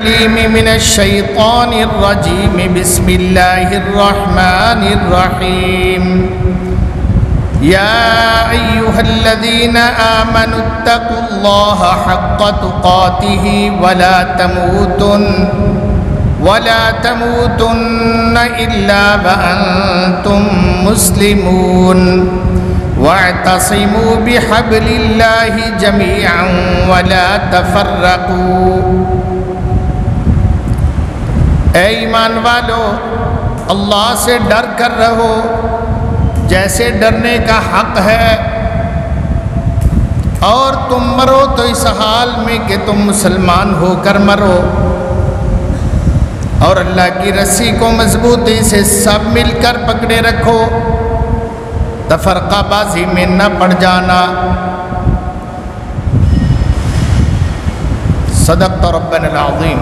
العليم من الشيطان الرجيم بسم الله الرحمن الرحيم يا أيها الذين آمنوا اتقوا الله حق تقاته ولا تموتن إلا وأنتم مسلمون واعتصموا بحبل الله جميعا ولا تفرقوا۔ اے ایمان والو، اللہ سے ڈر کر رہو جیسے ڈرنے کا حق ہے، اور تم مرو تو اس حال میں کہ تم مسلمان ہو کر مرو، اور اللہ کی رسی کو مضبوطی سے سب مل کر پکڑے رکھو، تفرقہ بازی میں نہ پڑ جانا۔ صدقت ربنا العظیم۔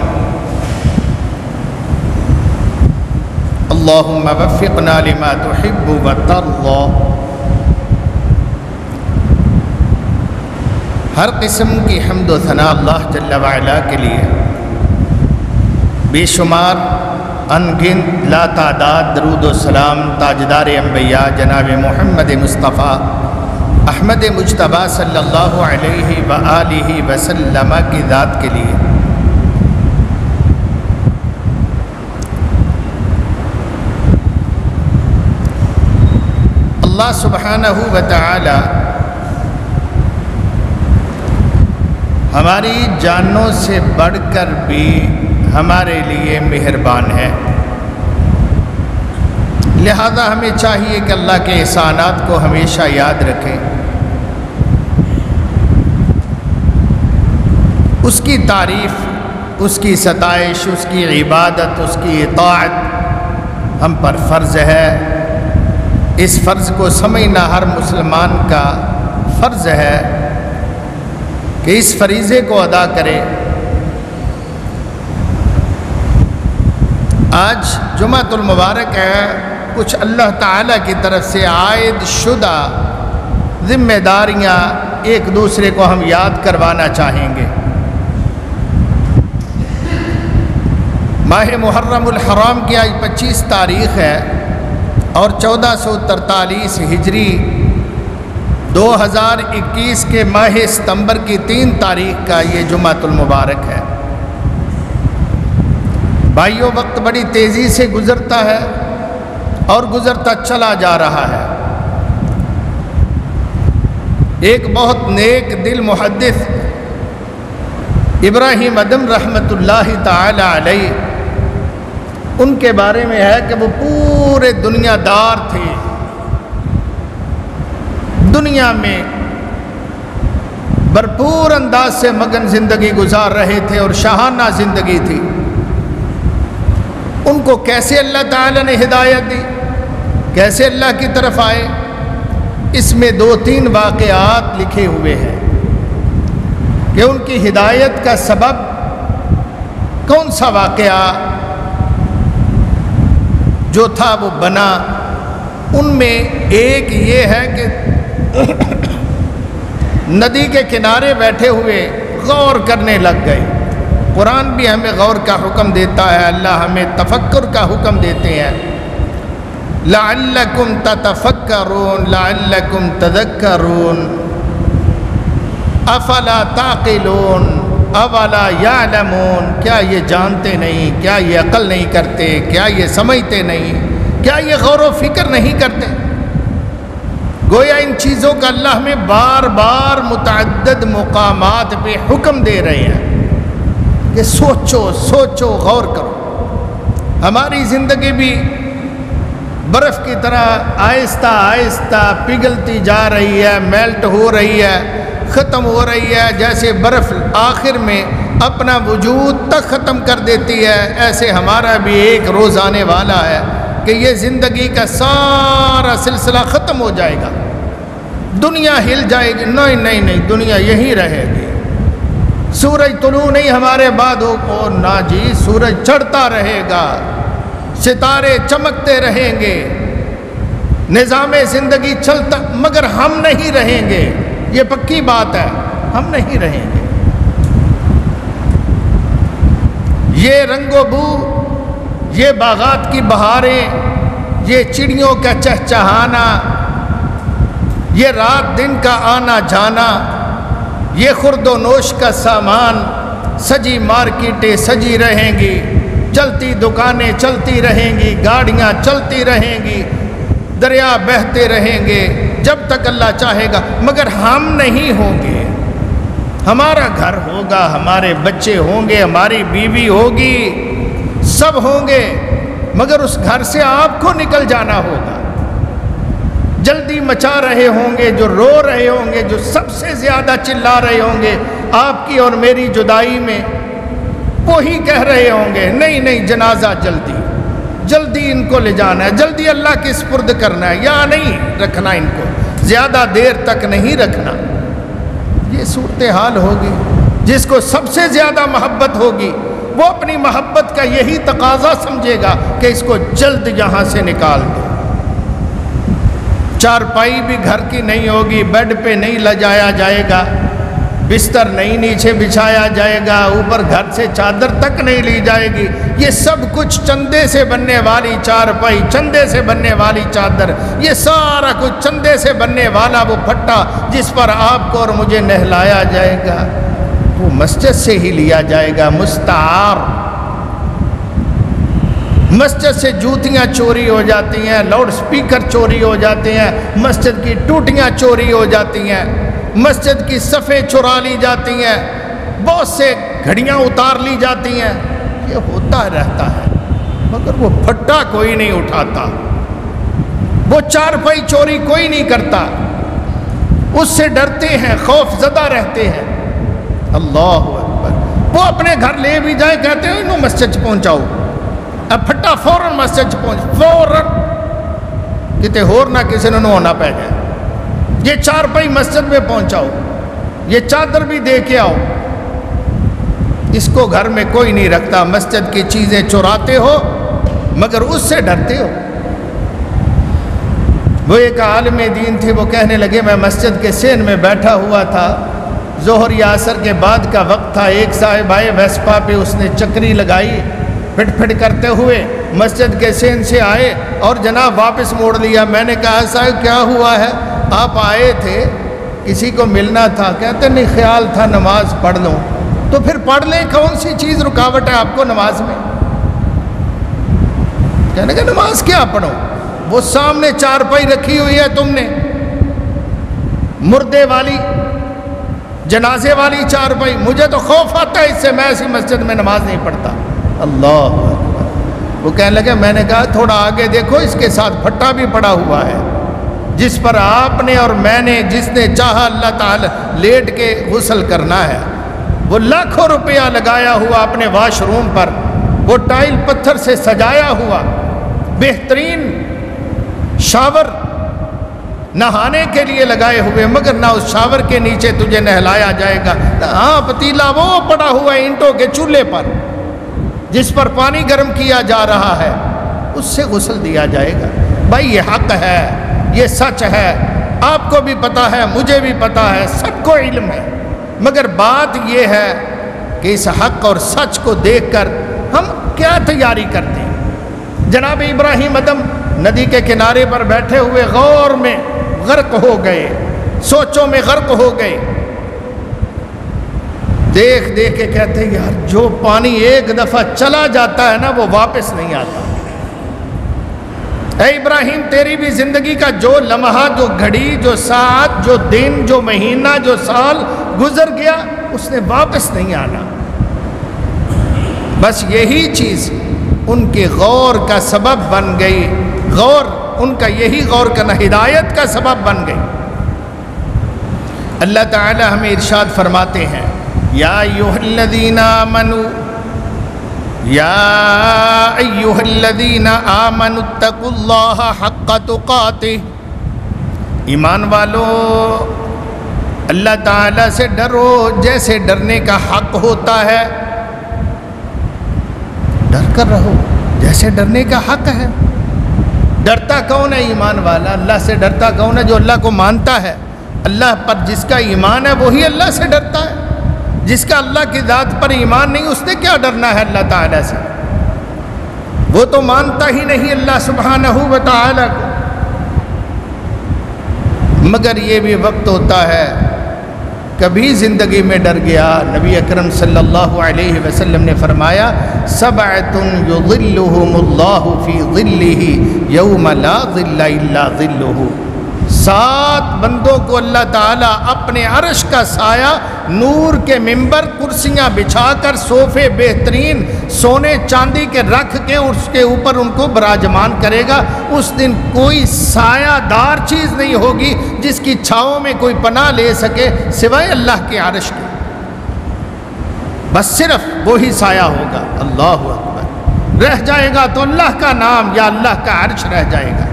اللہم وفقنا لما تحب وترضى۔ ہر قسم کی حمد و ثنا اللہ جل وعلا کے لیے، بے شمار انگنت لا تعداد درود و سلام تاجدار انبیاء جناب محمد مصطفیٰ احمد مجتبیٰ صلی اللہ علیہ وآلہ وسلم کی ذات کے لیے۔ اللہ سبحانہ و تعالی ہماری جانوں سے بڑھ کر بھی ہمارے لیے مہربان ہے، لہذا ہمیں چاہیے کہ اللہ کے احسانات کو ہمیشہ یاد رکھیں، اس کی تعریف، اس کی ستائش، اس کی عبادت، اس کی اطاعت ہم پر فرض ہے۔ اس فرض کو سمجھنا ہر مسلمان کا فرض ہے کہ اس فریضے کو ادا کرے۔ آج جمعۃ المبارک ہے، کچھ اللہ تعالیٰ کی طرف سے عائد شدہ ذمہ داریاں ایک دوسرے کو ہم یاد کروانا چاہیں گے۔ ماہ محرم الحرام کی آج 25 تاریخ ہے، اور 1443 ہجری 2021 کے ماہ ستمبر کی 3 تاریخ کا یہ جمعۃ المبارک ہے۔ بھائیو، وقت بڑی تیزی سے گزرتا ہے اور گزرتا چلا جا رہا ہے۔ ایک بہت نیک دل محدث ابراہیم ادم رحمۃ اللہ تعالی علیہ، ان کے بارے میں ہے کہ وہ پورے دنیا دار تھے، دنیا میں بھرپور انداز سے مگن زندگی گزار رہے تھے اور شاہانہ زندگی تھی۔ ان کو کیسے اللہ تعالیٰ نے ہدایت دی، کیسے اللہ کی طرف آئے، اس میں 2-3 واقعات لکھے ہوئے ہیں کہ ان کی ہدایت کا سبب کون سا واقعہ جو تھا وہ بنا۔ ان میں ایک یہ ہے کہ ندی کے کنارے بیٹھے ہوئے غور کرنے لگ گئے۔ قرآن بھی ہمیں غور کا حکم دیتا ہے، اللہ ہمیں تفکر کا حکم دیتے ہیں۔ لعلکم تتفکرون لعلکم تذکرون افلا تعقلون اولا یعلمون۔ کیا یہ جانتے نہیں، کیا یہ عقل نہیں کرتے، کیا یہ سمجھتے نہیں، کیا یہ غور و فکر نہیں کرتے؟ گویا ان چیزوں کا اللہ ہمیں بار بار متعدد مقامات پہ حکم دے رہے ہیں کہ سوچو غور کرو۔ ہماری زندگی بھی برف کی طرح آہستہ آہستہ پگھلتی جا رہی ہے، میلٹ ہو رہی ہے، ختم ہو رہی ہے۔ جیسے برف آخر میں اپنا وجود تک ختم کر دیتی ہے، ایسے ہمارا بھی ایک روز آنے والا ہے کہ یہ زندگی کا سارا سلسلہ ختم ہو جائے گا، دنیا ہل جائے گی۔ نہیں، دنیا یہیں رہے گی۔ سورج طلوع نہیں ہمارے بعد ہو نہ جی، سورج چڑھتا رہے گا، ستارے چمکتے رہیں گے، نظام زندگی چلتا، مگر ہم نہیں رہیں گے، یہ پکی بات ہے، ہم نہیں رہیں گے۔ یہ رنگ و بو، یہ باغات کی بہاریں، یہ چڑیوں کا چہچہانا، یہ رات دن کا آنا جانا، یہ خورد و نوش کا سامان، سجی مارکیٹیں سجی رہیں گی، چلتی دکانیں چلتی رہیں گی، گاڑیاں چلتی رہیں گی، دریا بہتے رہیں گے جب تک اللہ چاہے گا، مگر ہم نہیں ہوں گے۔ ہمارا گھر ہوگا، ہمارے بچے ہوں گے، ہماری بیوی ہوگی، سب ہوں گے، مگر اس گھر سے آپ کو نکل جانا ہوگا۔ جلدی مچا رہے ہوں گے جو رو رہے ہوں گے، جو سب سے زیادہ چلا رہے ہوں گے آپ کی اور میری جدائی میں، وہی کہہ رہے ہوں گے نہیں نہیں جنازہ جلدی جلدی ان کو لے جانا ہے، جلدی اللہ کے سپرد کرنا ہے، یا نہیں رکھنا ان کو، زیادہ دیر تک نہیں رکھنا۔ یہ صورتحال ہوگی۔ جس کو سب سے زیادہ محبت ہوگی وہ اپنی محبت کا یہی تقاضا سمجھے گا کہ اس کو جلد یہاں سے نکال دو۔ چارپائی بھی گھر کی نہیں ہوگی، بیڈ پہ نہیں لجایا جائے گا، بستر نہیں نیچے بچھایا جائے گا، اوپر گھر سے چادر تک نہیں لی جائے گی۔ یہ سب کچھ چندے سے بننے والی چارپائی، چندے سے بننے والی چادر، یہ سارا کچھ چندے سے بننے والا وہ پھٹا جس پر آپ کو اور مجھے نہلایا جائے گا، وہ مسجد سے ہی لیا جائے گا، مستعار۔ مسجد سے جوتیاں چوری ہو جاتی ہیں، لاؤڈ سپیکر چوری ہو جاتے ہیں، مسجد کی ٹوٹیاں چوری ہو جاتی ہیں، مسجد کی صفیں چرا لی جاتی ہیں، بہت سے گھڑیاں اتار لی جاتی ہیں، یہ ہوتا رہتا ہے، مگر وہ پھٹا کوئی نہیں اٹھاتا، وہ چارپائی چوری کوئی نہیں کرتا، اس سے ڈرتے ہیں، خوف زدہ رہتے ہیں۔ اللہ اکبر۔ وہ اپنے گھر لے بھی جائے، کہتے ہیں انہوں مسجد پہنچاؤ، اب پھٹا فوراً مسجد پہنچ، فوراً کتے ہور نہ کسی نے ہونا پہ گئے، یہ چارپائی مسجد میں پہنچاؤ، یہ چادر بھی دے کے آؤ۔ اس کو گھر میں کوئی نہیں رکھتا، مسجد کی چیزیں چراتے ہو مگر اس سے ڈرتے ہو۔ وہ ایک عالم دین تھے، وہ کہنے لگے میں مسجد کے سین میں بیٹھا ہوا تھا، ظہر یا عصر کے بعد کا وقت تھا، ایک صاحب آئے ویسپا پہ، اس نے چکری لگائی، پھٹ پھٹ کرتے ہوئے مسجد کے سین سے آئے اور جناب واپس موڑ لیا۔ میں نے کہا صاحب کیا ہوا ہے؟ آپ آئے تھے، کسی کو ملنا تھا؟ کہتے نہیں، خیال تھا نماز پڑھ لوں۔ تو پھر پڑھ لیں، کون سی چیز رکاوٹ ہے آپ کو نماز میں؟ کہنے کہ نماز کیا پڑھو، وہ سامنے چارپائی رکھی ہوئی ہے تم نے، مردے والی، جنازے والی چارپائی، مجھے تو خوف آتا ہے اس سے، میں ایسی مسجد میں نماز نہیں پڑھتا۔ اللہ اکبر۔ وہ کہنے لگے، میں نے کہا تھوڑا آگے دیکھو، اس کے ساتھ پھٹا بھی پڑا ہوا ہے، جس پر آپ نے اور میں نے، جس نے چاہا اللہ تعالی لیٹ کے غسل کرنا ہے، وہ لاکھوں روپیہ لگایا ہوا اپنے واش روم پر، وہ ٹائل پتھر سے سجایا ہوا، بہترین شاور نہانے کے لیے لگائے ہوئے، مگر نہ اس شاور کے نیچے تجھے نہلایا جائے گا، ہاں پتیلا وہ پڑا ہوا ہے اینٹوں کے چولہے پر جس پر پانی گرم کیا جا رہا ہے، اس سے غسل دیا جائے گا۔ بھائی یہ حق ہے، یہ سچ ہے، آپ کو بھی پتا ہے، مجھے بھی پتا ہے، سب کو علم ہے، مگر بات یہ ہے کہ اس حق اور سچ کو دیکھ کر ہم کیا تیاری کرتے ہیں۔ جناب ابراہیم ادم ندی کے کنارے پر بیٹھے ہوئے غور میں غرق ہو گئے، سوچوں میں غرق ہو گئے، دیکھ دیکھ کے کہتے ہیں یار جو پانی ایک دفعہ چلا جاتا ہے نا وہ واپس نہیں آتا۔ اے ابراہیم تیری بھی زندگی کا جو لمحہ، جو گھڑی، جو ساعت، جو دن، جو مہینہ، جو سال گزر گیا، اس نے واپس نہیں آنا۔ بس یہی چیز ان کے غور کا سبب بن گئی، غور ان کا یہی غور کرنا ہدایت کا سبب بن گئی۔ اللہ تعالی ہمیں ارشاد فرماتے ہیں، یا ایھا الذین آمنوا، یا ایھا الذین آمنوا اتقوا اللہ حق تقاتہ، ایمان والو اللہ تعالی سے ڈرو جیسے ڈرنے کا حق ہوتا ہے، ڈر کر رہو جیسے ڈرنے کا حق ہے۔ ڈرتا کون ہے؟ ایمان والا۔ اللہ سے ڈرتا کون ہے؟ جو اللہ کو مانتا ہے، اللہ پر جس کا ایمان ہے وہی اللہ سے ڈرتا ہے۔ جس کا اللہ کی ذات پر ایمان نہیں، اس نے کیا ڈرنا ہے اللہ تعالیٰ سے؟ وہ تو مانتا ہی نہیں اللہ سبحانہ و تعالیٰ کو۔ مگر یہ بھی وقت ہوتا ہے کبھی زندگی میں ڈر گیا۔ نبی اکرم صلی اللہ علیہ وسلم نے فرمایا سبعۃ یظلھم اللہ فی ظلہ یوم لا ظل الا ظلہ، 7 بندوں کو اللہ تعالیٰ اپنے عرش کا سایہ، نور کے ممبر، کرسیاں بچھا کر، صوفے بہترین سونے چاندی کے رکھ کے اس کے اوپر ان کو براجمان کرے گا۔ اس دن کوئی سایہ دار چیز نہیں ہوگی جس کی چھاؤں میں کوئی پناہ لے سکے سوائے اللہ کے عرش کے، بس صرف وہی سایہ ہوگا۔ اللہ اکبر۔ رہ جائے گا تو اللہ کا نام یا اللہ کا عرش رہ جائے گا۔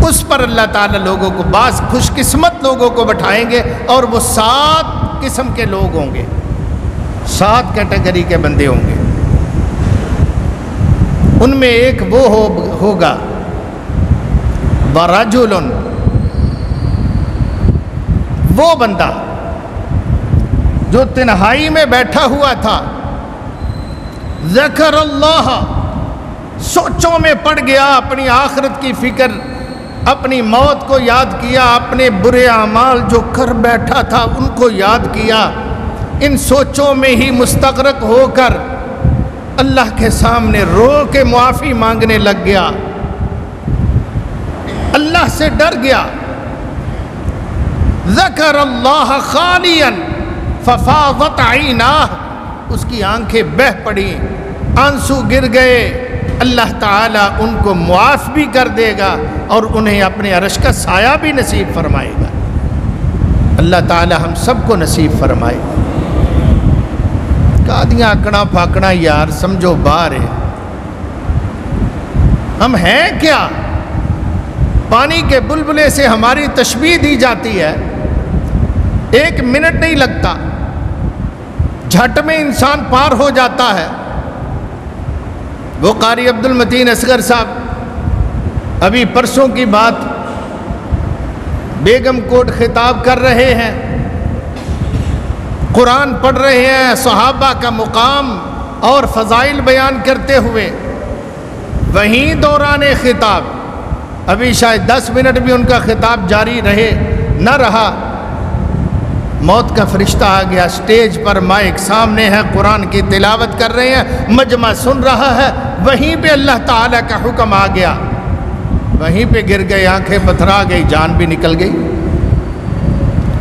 اس پر اللہ تعالیٰ لوگوں کو، بعض خوش قسمت لوگوں کو بٹھائیں گے، اور وہ 7 قسم کے لوگ ہوں گے، 7 کیٹیگری کے بندے ہوں گے۔ ان میں ایک وہ ہوگا وَرَجُلٌ، وہ بندہ جو تنہائی میں بیٹھا ہوا تھا، ذکر اللہ، سوچوں میں پڑ گیا، اپنی آخرت کی فکر، اپنی موت کو یاد کیا، اپنے برے اعمال جو کر بیٹھا تھا ان کو یاد کیا، ان سوچوں میں ہی مستغرق ہو کر اللہ کے سامنے رو کے معافی مانگنے لگ گیا، اللہ سے ڈر گیا۔ ذکر اللہ خالیا ففاضت عیناہ، اس کی آنکھیں بہہ پڑیں، آنسو گر گئے۔ اللہ تعالیٰ ان کو معاف بھی کر دے گا اور انہیں اپنے عرش کا سایہ بھی نصیب فرمائے گا۔ اللہ تعالیٰ ہم سب کو نصیب فرمائے۔ قادیاں اکڑا پھاکڑا یار سمجھو بار ہے، ہم ہیں کیا؟ پانی کے بلبلے سے ہماری تشبیہ دی جاتی ہے، 1 منٹ نہیں لگتا، جھٹ میں انسان پار ہو جاتا ہے۔ وہ قاری عبد المتین اصغر صاحب ابھی پرسوں کی بات، بیگم کوٹ خطاب کر رہے ہیں، قرآن پڑھ رہے ہیں، صحابہ کا مقام اور فضائل بیان کرتے ہوئے، وہیں دوران خطاب، ابھی شاید 10 منٹ بھی ان کا خطاب جاری رہے نہ رہا، موت کا فرشتہ آ گیا، سٹیج پر مائک سامنے ہے، قرآن کی تلاوت کر رہے ہیں، مجمع سن رہا ہے، وہیں پہ اللہ تعالیٰ کا حکم آ گیا، وہیں پہ گر گئے، آنکھیں پتھرا گئی، جان بھی نکل گئی،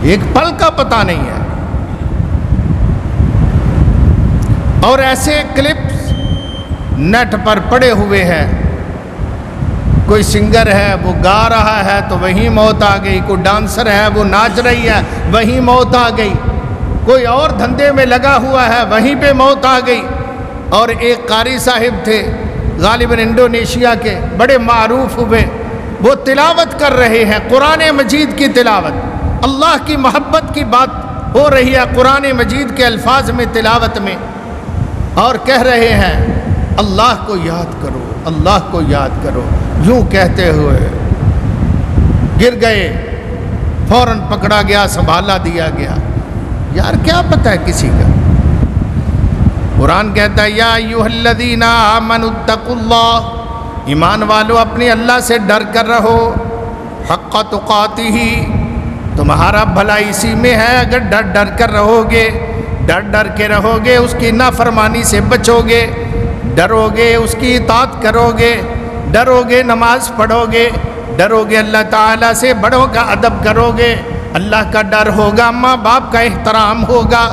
ایک پل کا پتہ نہیں ہے۔ اور ایسے کلپس نیٹ پر پڑے ہوئے ہیں، کوئی سنگر ہے وہ گا رہا ہے تو وہیں موت آ گئی، کوئی ڈانسر ہے وہ ناچ رہی ہے وہیں موت آ گئی، کوئی اور دھندے میں لگا ہوا ہے وہیں پہ موت آ گئی۔ اور ایک قاری صاحب تھے غالباً انڈونیشیا کے، بڑے معروف ہوئے، وہ تلاوت کر رہے ہیں قرآن مجید کی تلاوت، اللہ کی محبت کی بات ہو رہی ہے قرآن مجید کے الفاظ میں، تلاوت میں، اور کہہ رہے ہیں اللہ کو یاد کرو، اللہ کو یاد کرو، یوں کہتے ہوئے گر گئے، فوراً پکڑا گیا، سنبھالا دیا گیا۔ یار کیا پتہ ہے کسی کا؟ قرآن کہتا ہے یا ایھا الذین آمنوا اتقوا اللہ، ایمان والو اپنے اللہ سے ڈر کر رہو، حق تقاتہ، تمہارا بھلا اسی میں ہے اگر ڈر ڈر کر رہو گے، ڈر کے رہو گے، اس کی نافرمانی سے بچو گے، ڈرو گے اس کی اطاعت کرو گے، ڈرو گے نماز پڑھو گے، ڈرو گے اللہ تعالیٰ سے، بڑوں کا ادب کرو گے، اللہ کا ڈر ہوگا، ماں باپ کا احترام ہوگا،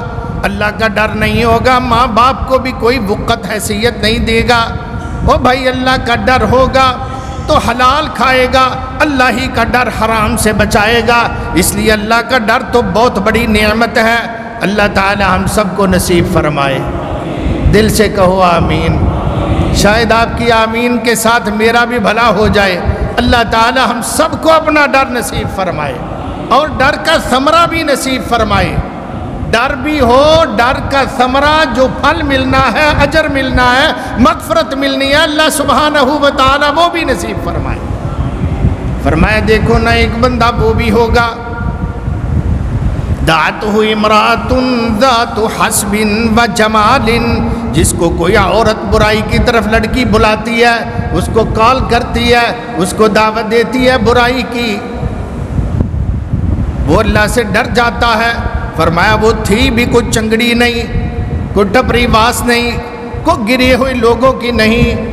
اللہ کا ڈر نہیں ہوگا ماں باپ کو بھی کوئی وقت حیثیت نہیں دے گا۔ او بھائی اللہ کا ڈر ہوگا تو حلال کھائے گا، اللہ ہی کا ڈر حرام سے بچائے گا، اس لیے اللہ کا ڈر تو بہت بڑی نعمت ہے۔ اللہ تعالی ہم سب کو نصیب فرمائے، دل سے کہو آمین، شاید آپ کی آمین کے ساتھ میرا بھی بھلا ہو جائے۔ اللہ تعالی ہم سب کو اپنا ڈر نصیب فرمائے اور ڈر کا ثمرہ بھی نصیب فرمائے، ڈر بھی ہو، ڈر کا ثمرہ جو پھل ملنا ہے، اجر ملنا ہے، مغفرت ملنی ہے، اللہ سبحانہ و تعالی وہ بھی نصیب فرمائے۔ فرمایا دیکھو نہ ایک بندہ وہ بھی ہوگا دعتہ امرأۃ ذات حسب و جمال، جس کو کوئی عورت برائی کی طرف لڑکی بلاتی ہے، اس کو کال کرتی ہے، اس کو دعوت دیتی ہے برائی کی، وہ اللہ سے ڈر جاتا ہے۔ فرمایا وہ تھی بھی کوئی چنگڑی نہیں، کوئی ٹپری باز نہیں، کوئی گری ہوئی لوگوں کی نہیں،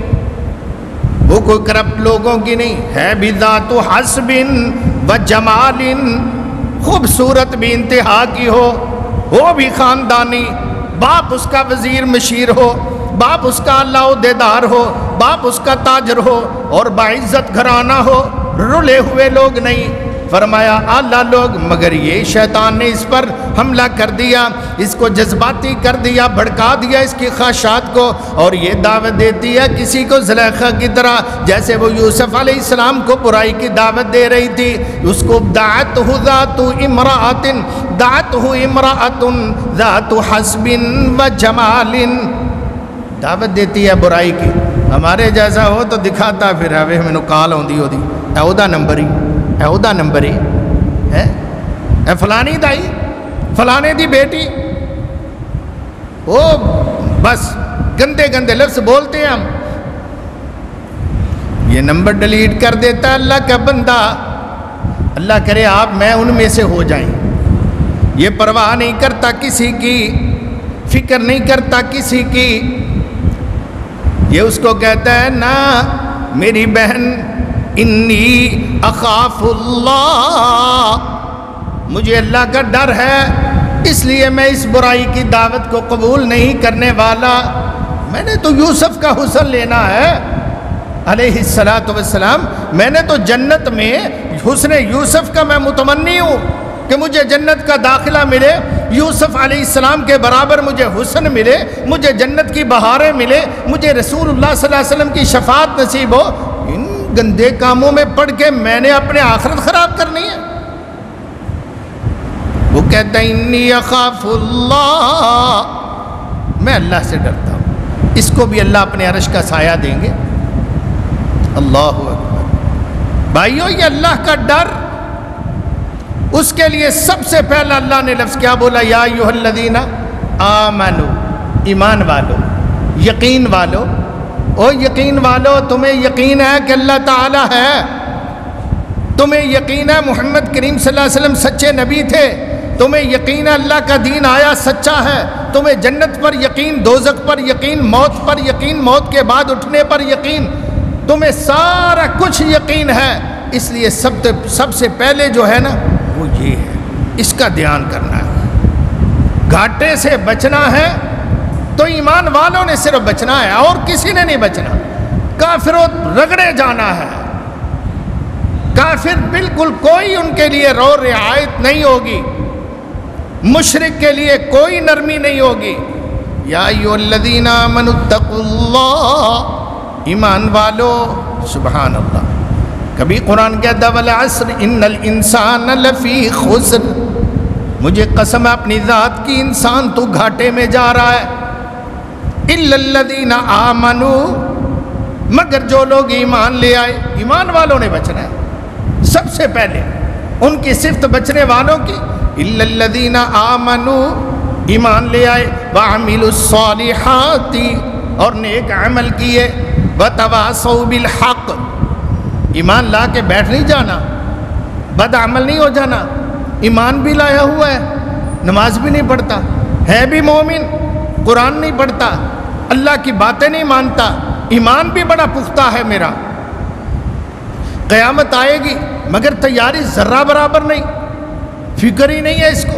وہ کوئی کرپٹ لوگوں کی نہیں ہے، بھی ذات حسب و جمال، خوبصورت بھی انتہا کی ہو بھی خاندانی، باپ اس کا وزیر مشیر ہو، باپ اس کا اللہ عہدیدار ہو، باپ اس کا تاجر ہو، اور باعزت گھرانہ ہو، رلے ہوئے لوگ نہیں۔ فرمایا اعلیٰ لوگ، مگر یہ شیطان نے اس پر حملہ کر دیا، اس کو جذباتی کر دیا، بھڑکا دیا اس کی خواہشات کو، اور یہ دعوت دیتی ہے کسی کو زلیخا کی طرح، جیسے وہ یوسف علیہ السلام کو برائی کی دعوت دے رہی تھی۔ اس کو دعتہ ذات امرأۃ ذات حسب و جمال، دعوت دیتی ہے برائی کی۔ ہمارے جیسا ہو تو دکھاتا پھر ہے، مینوں کال آندی ہوتی اہدا نمبر ہی اہدا نمبر ہی ہے، فلانی دائی، فلانے دی بیٹی، وہ بس گندے گندے لفظ بولتے ہیں ہم، یہ نمبر ڈیلیٹ کر دیتا ہے اللہ کا بندہ۔ اللہ کرے آپ میں ان میں سے ہو جائیں۔ یہ پرواہ نہیں کرتا کسی کی، فکر نہیں کرتا کسی کی، یہ اس کو کہتا ہے نا میری بہن انی اخاف اللہ، مجھے اللہ کا ڈر ہے، اس لیے میں اس برائی کی دعوت کو قبول نہیں کرنے والا۔ میں نے تو یوسف کا حسن لینا ہے علیہ السلام، میں نے تو جنت میں حسن یوسف کا میں متمنی ہوں کہ مجھے جنت کا داخلہ ملے، یوسف علیہ السلام کے برابر مجھے حسن ملے، مجھے جنت کی بہاریں ملے، مجھے رسول اللہ صلی اللہ علیہ وسلم کی شفاعت نصیب ہو۔ ان گندے کاموں میں پڑھ کے میں نے اپنے آخرت خراب کرنی ہے؟ وہ کہتا ہے انی اخاف اللہ، میں اللہ سے ڈرتا ہوں۔ اس کو بھی اللہ اپنے عرش کا سایہ دیں گے۔ اللہ اکبر بھائیو، یہ اللہ کا ڈر، اس کے لیے سب سے پہلا اللہ نے لفظ کیا بولا؟ یا ایھا الذین آمنوا، ایمان والو، یقین والو۔ او یقین والو، تمہیں یقین ہے کہ اللہ تعالیٰ ہے، تمہیں یقین ہے محمد کریم صلی اللہ علیہ وسلم سچے نبی تھے، تمہیں یقین ہے اللہ کا دین آیا سچا ہے، تمہیں جنت پر یقین، دوزخ پر یقین، موت پر یقین، موت کے بعد اٹھنے پر یقین، تمہیں سارا کچھ یقین ہے۔ اس لیے سب سے پہلے جو ہے نا وہ یہ ہے، اس کا دھیان کرنا ہے۔ گھاٹے سے بچنا ہے تو ایمان والوں نے صرف بچنا ہے، اور کسی نے نہیں بچنا۔ کافروں رگڑے جانا ہے، کافر بالکل کوئی ان کے لیے رو رعایت نہیں ہوگی، مشرک کے لیے کوئی نرمی نہیں ہوگی۔ یا ایھا الذین آمنوا اتقوا اللہ، ایمان والو، سبحان اللہ۔ کبھی قرآن کہتا ہے والعصر ان الانسان لفی خسر، مجھے قسم ہے اپنی ذات کی، انسان تو گھاٹے میں جا رہا ہے۔ الا الذین آمنوا، مگر جو لوگ ایمان لے آئے، ایمان والوں نے بچنا ہے سب سے پہلے، ان کی صفت بچنے والوں کی۔ الا الذین آمنوا، ایمان لے آئے، وعملوا الصالحات، اور نیک عمل کیے، وتواصوا بالحق، ایمان لا کے بیٹھ نہیں جانا، بد عمل نہیں ہو جانا۔ ایمان بھی لایا ہوا ہے، نماز بھی نہیں پڑھتا، ہے بھی مومن، قرآن نہیں پڑھتا، اللہ کی باتیں نہیں مانتا، ایمان بھی بڑا پختہ ہے میرا، قیامت آئے گی مگر تیاری ذرہ برابر نہیں، فکر ہی نہیں ہے اس کو،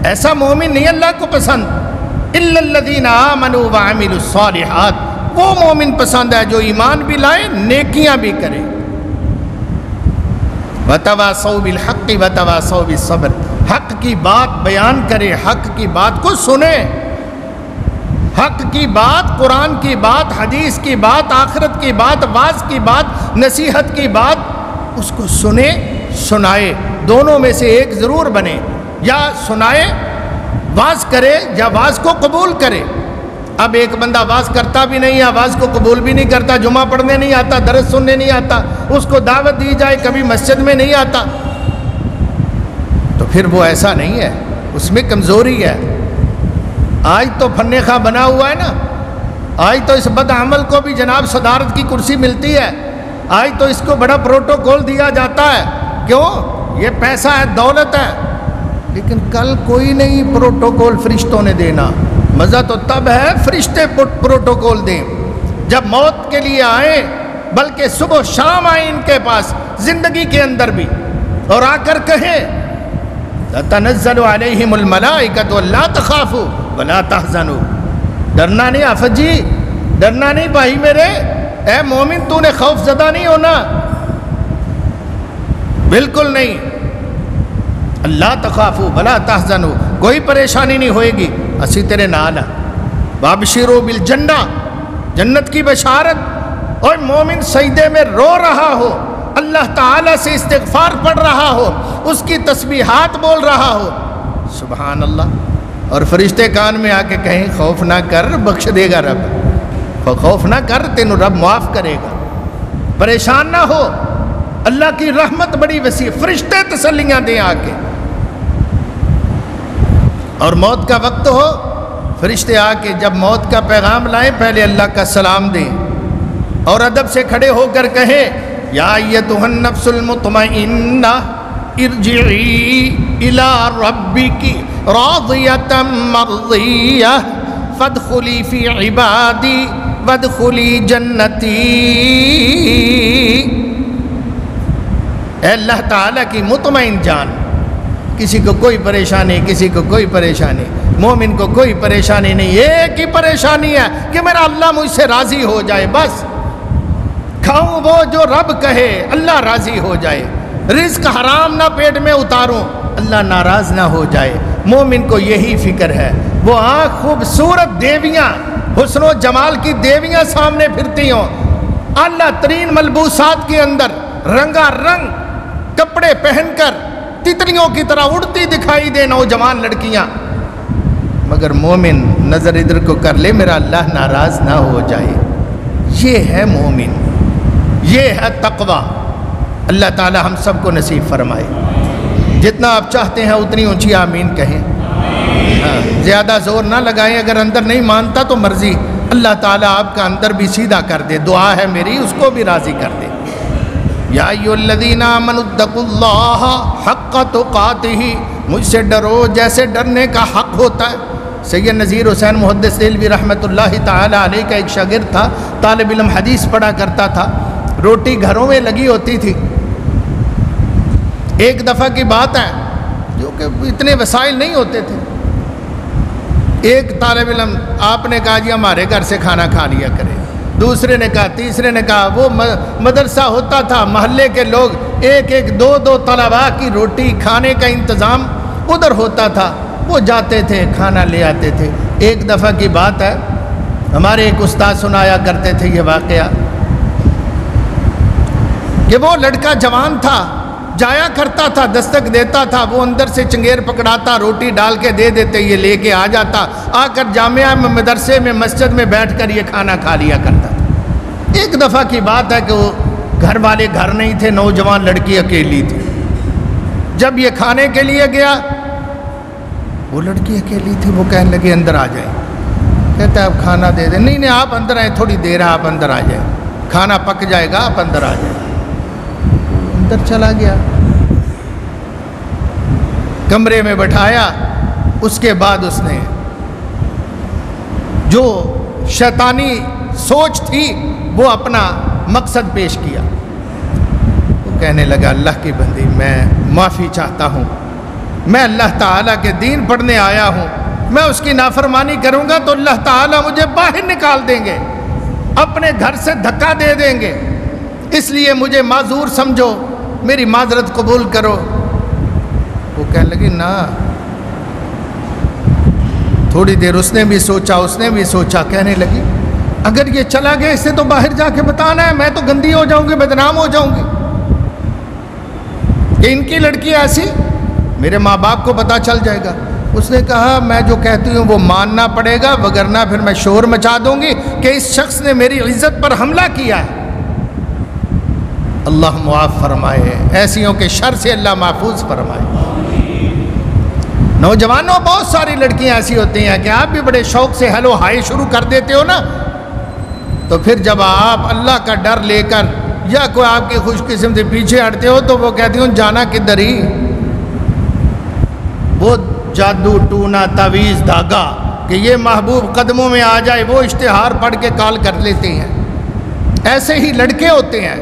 ایسا مومن نہیں اللہ کو پسند۔ الا الذین آمنوا وعملوا الصالحات، وہ مومن پسند ہے جو ایمان بھی لائے، نیکیاں بھی کرے۔ وتواصوا بالحق وتواصوا بالصبر، حق کی بات بیان کرے، حق کی بات کو سنے، حق کی بات، قرآن کی بات، حدیث کی بات، آخرت کی بات، واعظ کی بات، نصیحت کی بات، اس کو سنے، سنائے، دونوں میں سے ایک ضرور بنے، یا سنائے، واعظ کرے، یا واعظ کو قبول کرے۔ اب ایک بندہ واعظ کرتا بھی نہیں ہے، واعظ کو قبول بھی نہیں کرتا، جمعہ پڑھنے نہیں آتا، درس سننے نہیں آتا، اس کو دعوت دی جائے کبھی مسجد میں نہیں آتا، تو پھر وہ ایسا نہیں ہے۔ اس میں کمزوری ہے۔ آج تو فن خواہ بنا ہوا ہے نا، آج تو اس بد عمل کو بھی جناب صدارت کی کرسی ملتی ہے، آج تو اس کو بڑا پروٹوکول دیا جاتا ہے، کیوں؟ یہ پیسہ ہے، دولت ہے۔ لیکن کل کوئی نہیں پروٹوکول فرشتوں نے دینا، مزہ تو تب ہے فرشتے پروٹوکول دیں جب موت کے لیے آئیں، بلکہ صبح و شام آئیں ان کے پاس زندگی کے اندر بھی، اور آ کر کہیں تنزل علیہم الملائکۃ لا تخافوا ولا تحزنوا، ڈرنا نہیں آفت جی، ڈرنا نہیں بھائی میرے، اے مومن تو نے خوف زدہ نہیں ہونا، بالکل نہیں، اللہ تخافوا ولا تحزنوا، کوئی پریشانی نہیں ہوئے گی، اسی تیرے نال ہیں، وابشروا بالجنہ، جنت کی بشارت۔ اور مومن سجدے میں رو رہا ہو، اللہ تعالیٰ سے استغفار پڑھ رہا ہو، اس کی تسبیحات بول رہا ہو، سبحان اللہ، اور فرشتے کان میں آ کے کہیں خوف نہ کر، بخش دے گا رب، خوف نہ کر، تینوں رب معاف کرے گا، پریشان نہ ہو، اللہ کی رحمت بڑی وسیع، فرشتے تسلیاں دیں آ کے۔ اور موت کا وقت ہو، فرشتے آ کے جب موت کا پیغام لائیں پہلے اللہ کا سلام دیں اور ادب سے کھڑے ہو کر کہیں یا ایتھا النفس المطمئنہ ارجعی الی ربک راضیۃ مرضیہ فادخلی فی عبادی وادخلی جنتی۔ اے اللہ تعالیٰ کی مطمئن جان، کسی کو کوئی پریشانی، کسی کو کوئی پریشانی، مومن کو کوئی پریشانی نہیں، ایک ہی پریشانی ہے کہ میرا اللہ مجھ سے راضی ہو جائے، بس کھاؤں وہ جو رب کہے، اللہ راضی ہو جائے، رزق حرام نہ پیٹ میں اتاروں، اللہ ناراض نہ ہو جائے۔ مومن کو یہی فکر ہے، وہ آنکھ خوبصورت دیویاں، حسن و جمال کی دیویاں سامنے پھرتی ہوں، اعلیٰ ترین ملبوسات کے اندر رنگا رنگ کپڑے پہن کر تتلیوں کی طرح اڑتی دکھائی دے نوجوان لڑکیاں، مگر مومن نظر ادھر کو کر لے میرا اللہ ناراض نہ ہو جائے۔ یہ ہے مومن، یہ ہے تقوی۔ اللہ تعالی ہم سب کو نصیب فرمائے۔ جتنا آپ چاہتے ہیں اتنی اونچی آمین کہیں، زیادہ زور نہ لگائیں، اگر اندر نہیں مانتا تو مرضی، اللہ تعالی آپ کا اندر بھی سیدھا کر دے، دعا ہے میری، اس کو بھی راضی کر دے۔ یا ایھا الذین آمنوا اتقوا اللہ حق تقاتہ، مجھ سے ڈرو جیسے ڈرنے کا حق ہوتا ہے۔ سید نذیر حسین محدث دہلوی رحمۃ اللہ تعالی علیہ کا ایک شاگرد تھا، طالب علم حدیث پڑھا کرتا تھا، روٹی گھروں میں لگی ہوتی تھی۔ ایک دفعہ کی بات ہے، جو کہ اتنے وسائل نہیں ہوتے تھے، ایک طالب علم آپ نے کہا جی ہمارے گھر سے کھانا کھا لیا کرے، دوسرے نے کہا، تیسرے نے کہا، وہ مدرسہ ہوتا تھا، محلے کے لوگ ایک ایک دو دو طلباء کی روٹی کھانے کا انتظام ادھر ہوتا تھا، وہ جاتے تھے کھانا لے آتے تھے۔ ایک دفعہ کی بات ہے، ہمارے ایک استاد سنایا کرتے تھے یہ واقعہ، کہ وہ لڑکا جوان تھا، جایا کرتا تھا، دستک دیتا تھا، وہ اندر سے چنگیر پکڑاتا، روٹی ڈال کے دے دیتے، یہ لے کے آ جاتا، آ کر جامعہ میں، مدرسے میں، مسجد میں بیٹھ کر یہ کھانا کھا لیا کرتا تھا۔ ایک دفعہ کی بات ہے کہ وہ گھر والے گھر نہیں تھے، نوجوان لڑکی اکیلی تھی۔ جب یہ کھانے کے لیے گیا، وہ لڑکی اکیلی تھی، وہ کہنے لگے اندر آ جائیں، کہتا ہے اب کھانا دے دیں، نہیں نہیں آپ اندر آئیں، تھوڑی دیر ہے، آپ اندر آ جائیں، کھانا پک جائے گا، آپ اندر آ جائیں۔ اندر چلا گیا، کمرے میں بٹھایا، اس کے بعد اس نے جو شیطانی سوچ تھی وہ اپنا مقصد پیش کیا۔ وہ کہنے لگا اللہ کی بندی، میں معافی چاہتا ہوں، میں اللہ تعالیٰ کے دین پڑھنے آیا ہوں، میں اس کی نافرمانی کروں گا تو اللہ تعالیٰ مجھے باہر نکال دیں گے، اپنے گھر سے دھکا دے دیں گے، اس لیے مجھے معذور سمجھو، میری معذرت قبول کرو۔ وہ کہنے لگی نا، تھوڑی دیر اس نے بھی سوچا، اس نے بھی سوچا، کہنے لگی اگر یہ چلا گیا اسے تو باہر جا کے بتانا ہے، میں تو گندی ہو جاؤں گی، بدنام ہو جاؤں گی کہ ان کی لڑکی ایسی، میرے ماں باپ کو پتہ چل جائے گا۔ اس نے کہا میں جو کہتی ہوں وہ ماننا پڑے گا، وگرنہ پھر میں شور مچا دوں گی کہ اس شخص نے میری عزت پر حملہ کیا ہے۔ اللہ معاف فرمائے، ایسیوں کے شر سے اللہ محفوظ فرمائے۔ نوجوانوں بہت ساری لڑکیاں ایسی ہوتی ہیں کہ آپ بھی بڑے شوق سے ہیلو ہائی شروع کر دیتے ہو نا، تو پھر جب آپ اللہ کا ڈر لے کر یا کوئی آپ کی خوش قسم سے پیچھے ہٹتے ہو تو وہ کہتی ہوں جانا کدھر ہی، وہ جادو ٹونا تعویذ دھاگا کہ یہ محبوب قدموں میں آ جائے وہ اشتہار پڑھ کے کال کر لیتے ہیں۔ ایسے ہی لڑکے ہوتے ہیں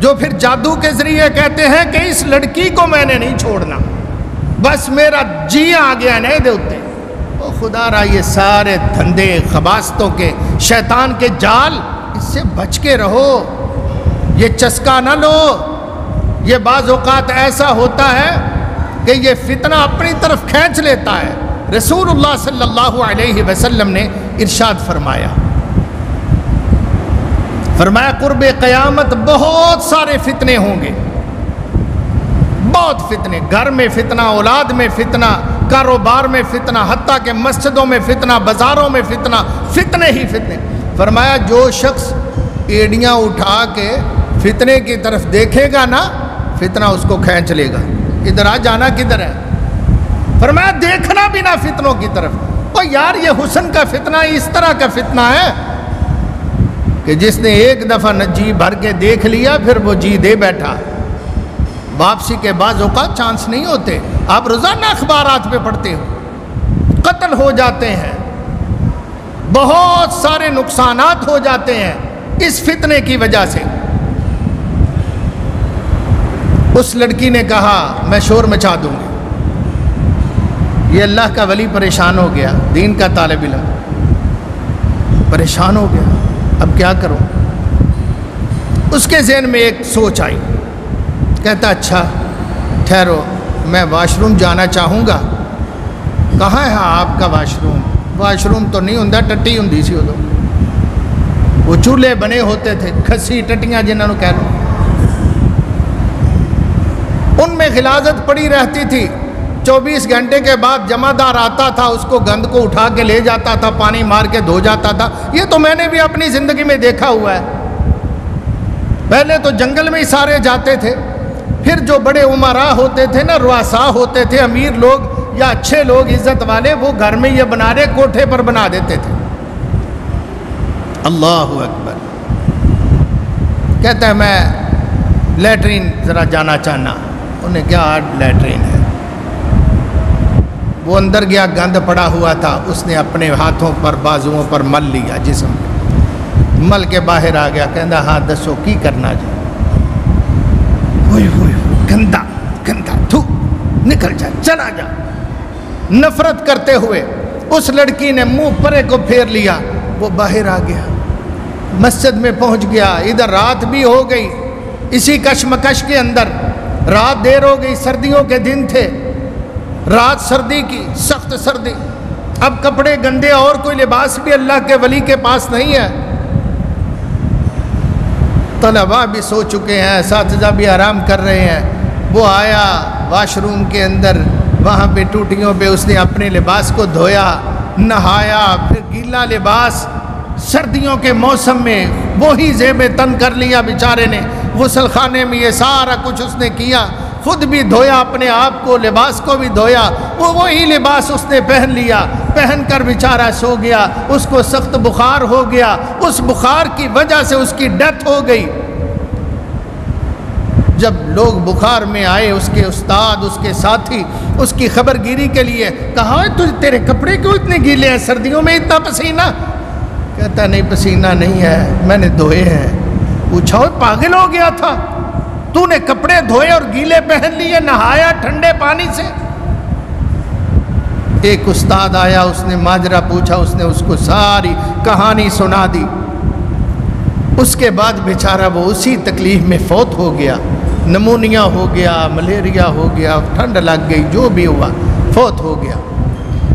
جو پھر جادو کے ذریعے کہتے ہیں کہ اس لڑکی کو میں نے نہیں چھوڑنا، بس میرا جی آ گیا نہیں دے ہوتے۔ او خدا را یہ سارے دھندے خباستوں کے شیطان کے جال، اس سے بچ کے رہو، یہ چسکا نہ لو۔ یہ بعض اوقات ایسا ہوتا ہے کہ یہ فتنہ اپنی طرف کھینچ لیتا ہے۔ رسول اللہ صلی اللہ علیہ وسلم نے ارشاد فرمایا قرب قیامت بہت سارے فتنے ہوں گے، بہت فتنے، گھر میں فتنہ، اولاد میں فتنہ، کاروبار میں فتنہ، حتیٰ کہ مسجدوں میں فتنہ، بازاروں میں فتنہ، فتنے ہی فتنے۔ فرمایا جو شخص ایڑیاں اٹھا کے فتنے کی طرف دیکھے گا نا، فتنہ اس کو کھینچ لے گا۔ ادھر آ جانا کدھر ہے؟ فرمایا دیکھنا بھی نہ فتنوں کی طرف۔ اور یار یہ حسن کا فتنہ اس طرح کا فتنہ ہے کہ جس نے ایک دفعہ نہ جی بھر کے دیکھ لیا پھر وہ جی دے بیٹھا، واپسی کے بعض اوقات چانس نہیں ہوتے۔ آپ روزانہ اخبارات پہ پڑھتے ہو، قتل ہو جاتے ہیں، بہت سارے نقصانات ہو جاتے ہیں اس فتنے کی وجہ سے۔ اس لڑکی نے کہا میں شور مچا دوں گی۔ یہ اللہ کا ولی پریشان ہو گیا، دین کا طالب علم پریشان ہو گیا، اب کیا کروں؟ اس کے ذہن میں ایک سوچ آئی، کہتا اچھا ٹھہرو میں واش روم جانا چاہوں گا۔ کہاں ہے آپ کا واش روم؟ واش روم تو نہیں ہوں، ٹٹی ہوں سی ادو، وہ چولہے بنے ہوتے تھے، کھسی ٹٹیاں جنہوں نے کہہ لو، ان میں غلاظت پڑی رہتی تھی۔ 24 گھنٹے کے بعد جمع دار آتا تھا، اس کو گند کو اٹھا کے لے جاتا تھا، پانی مار کے دھو جاتا تھا۔ یہ تو میں نے بھی اپنی زندگی میں دیکھا ہوا ہے۔ پہلے تو جنگل میں ہی سارے جاتے تھے، پھر جو بڑے امراء ہوتے تھے نا، رؤساء ہوتے تھے، امیر لوگ یا اچھے لوگ عزت والے، وہ گھر میں یہ بنا رہے کوٹھے پر بنا دیتے تھے۔ اللہ اکبر۔ کہتا ہے میں لیٹرین ذرا جانا چاہنا۔ انہیں کیا لیٹرین ہے؟ وہ اندر گیا، گند پڑا ہوا تھا، اس نے اپنے ہاتھوں پر بازوؤں پر مل لیا، جسم مل کے باہر آ گیا۔ کہندا ہاں دسو کی کرنا جی؟ ہوئے ہوئے گندا گندا، تھو نکل جا، چلا جا۔ نفرت کرتے ہوئے اس لڑکی نے منہ پرے کو پھیر لیا، وہ باہر آ گیا، مسجد میں پہنچ گیا۔ ادھر رات بھی ہو گئی، اسی کشمکش کے اندر رات دیر ہو گئی، سردیوں کے دن تھے، رات سردی کی، سخت سردی۔ اب کپڑے گندے اور کوئی لباس بھی اللہ کے ولی کے پاس نہیں ہے۔ طلباء بھی سو چکے ہیں، اساتذہ بھی آرام کر رہے ہیں۔ وہ آیا واش روم کے اندر، وہاں پہ ٹوٹیوں پہ اس نے اپنے لباس کو دھویا، نہایا، پھر گیلا لباس سردیوں کے موسم میں وہی زیب تن کر لیا بیچارے نے۔ غسل خانے میں یہ سارا کچھ اس نے کیا، خود بھی دھویا اپنے آپ کو، لباس کو بھی دھویا، وہی لباس اس نے پہن لیا، پہن کر بیچارہ سو گیا۔ اس کو سخت بخار ہو گیا، اس بخار کی وجہ سے اس کی ڈیتھ ہو گئی۔ جب لوگ بخار میں آئے، اس کے استاد، اس کے ساتھی اس کی خبر گیری کے لیے، کہا تیرے کپڑے کیوں اتنے گیلے ہیں سردیوں میں، اتنا پسینہ؟ کہتا نہیں پسینہ نہیں ہے، میں نے دھوئے ہیں۔ پوچھا پاگل ہو گیا تھا تو نے کپڑے دھوئے اور گیلے پہن لیے، نہایا ٹھنڈے پانی سے؟ ایک استاد آیا، اس نے ماجرا پوچھا، اس نے اس کو ساری کہانی سنا دی۔ اس کے بعد بیچارہ وہ اسی تکلیف میں فوت ہو گیا، نمونیا ہو گیا، ملیریا ہو گیا، ٹھنڈ لگ گئی، جو بھی ہوا فوت ہو گیا۔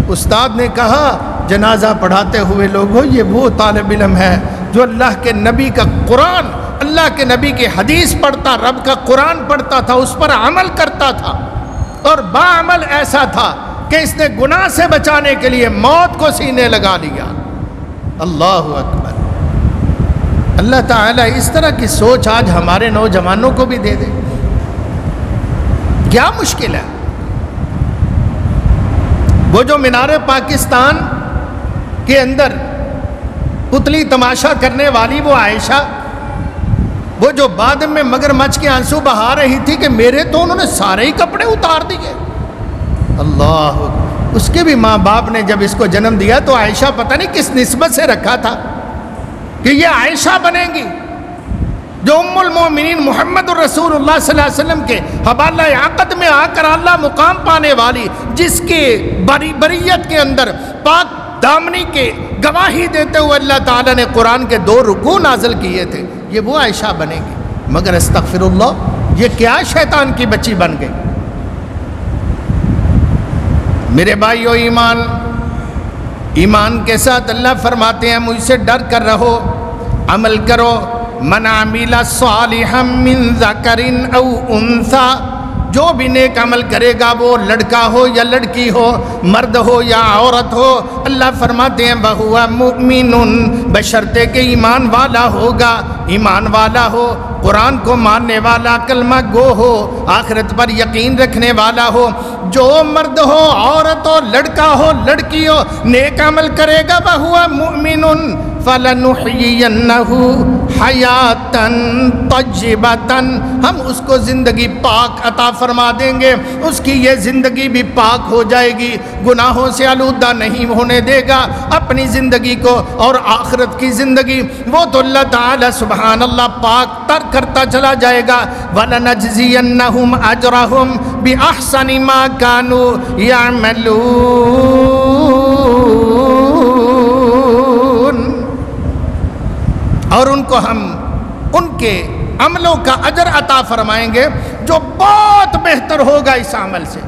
استاد نے کہا جنازہ پڑھاتے ہوئے لوگوں، یہ وہ طالب علم ہے جو اللہ کے نبی کا قرآن، اللہ کے نبی کی حدیث پڑھتا، رب کا قرآن پڑھتا تھا، اس پر عمل کرتا تھا، اور باعمل ایسا تھا کہ اس نے گناہ سے بچانے کے لیے موت کو سینے لگا لیا۔ اللہ اکبر۔ اللہ تعالیٰ اس طرح کی سوچ آج ہمارے نوجوانوں کو بھی دے دے، کیا مشکل ہے؟ وہ جو مینار پاکستان کے اندر پتلی تماشا کرنے والی وہ عائشہ، وہ جو بعد میں مگرمچھ کے آنسو بہا رہی تھی کہ میرے تو انہوں نے سارے ہی کپڑے اتار دیے. اللہ، اس کے بھی ماں باپ نے جب اس کو جنم دیا تو عائشہ پتہ نہیں کس نسبت سے رکھا تھا کہ یہ عائشہ بنے گی جو ام المومنین محمد الرسول اللہ صلی اللہ علیہ وسلم کے حوالہ عقد میں آ کر اللہ مقام پانے والی، جس کے بریت کے اندر پاک دامنی کے گواہی دیتے ہوئے اللہ تعالیٰ نے قرآن کے 2 رکوع نازل کیے تھے، یہ وہ عائشہ بنے گی. مگر استغفر اللہ، یہ کیا شیطان کی بچی بن گئی. میرے بھائیو، ایمان کے ساتھ اللہ فرماتے ہیں مجھ سے ڈر کر رہو، عمل کرو. من عمل صالحا من ذکر او انثی، جو بھی نیک عمل کرے گا وہ لڑکا ہو یا لڑکی ہو، مرد ہو یا عورت ہو، اللہ فرماتے ہیں وَهُوَ مُؤْمِنٌ، بشرطے کہ ایمان والا ہوگا، ایمان والا ہو، قرآن کو ماننے والا، کلمہ گو ہو، آخرت پر یقین رکھنے والا ہو. جو مرد ہو، عورت ہو، لڑکا ہو، لڑکی ہو، نیک عمل کرے گا وَهُوَ مُؤْمِنٌ فَلَنُحْيِيَنَّهُ حَيَاتًا طَيِّبَةً، ہم اس کو زندگی پاک عطا فرما دیں گے، اس کی یہ زندگی بھی پاک ہو جائے گی، گناہوں سے آلودہ نہیں ہونے دے گا اپنی زندگی کو. اور آخرت کی زندگی وہ تو اللہ تعالی سبحان اللہ پاک تر کرتا چلا جائے گا. وَلَنَجْزِيَنَّهُمْ أَجْرَهُمْ بِأَحْسَنِ مَا كَانُوا يَعْمَلُونَ، اور ان کو ہم ان کے عملوں کا اجر عطا فرمائیں گے جو بہت بہتر ہوگا اس عمل سے.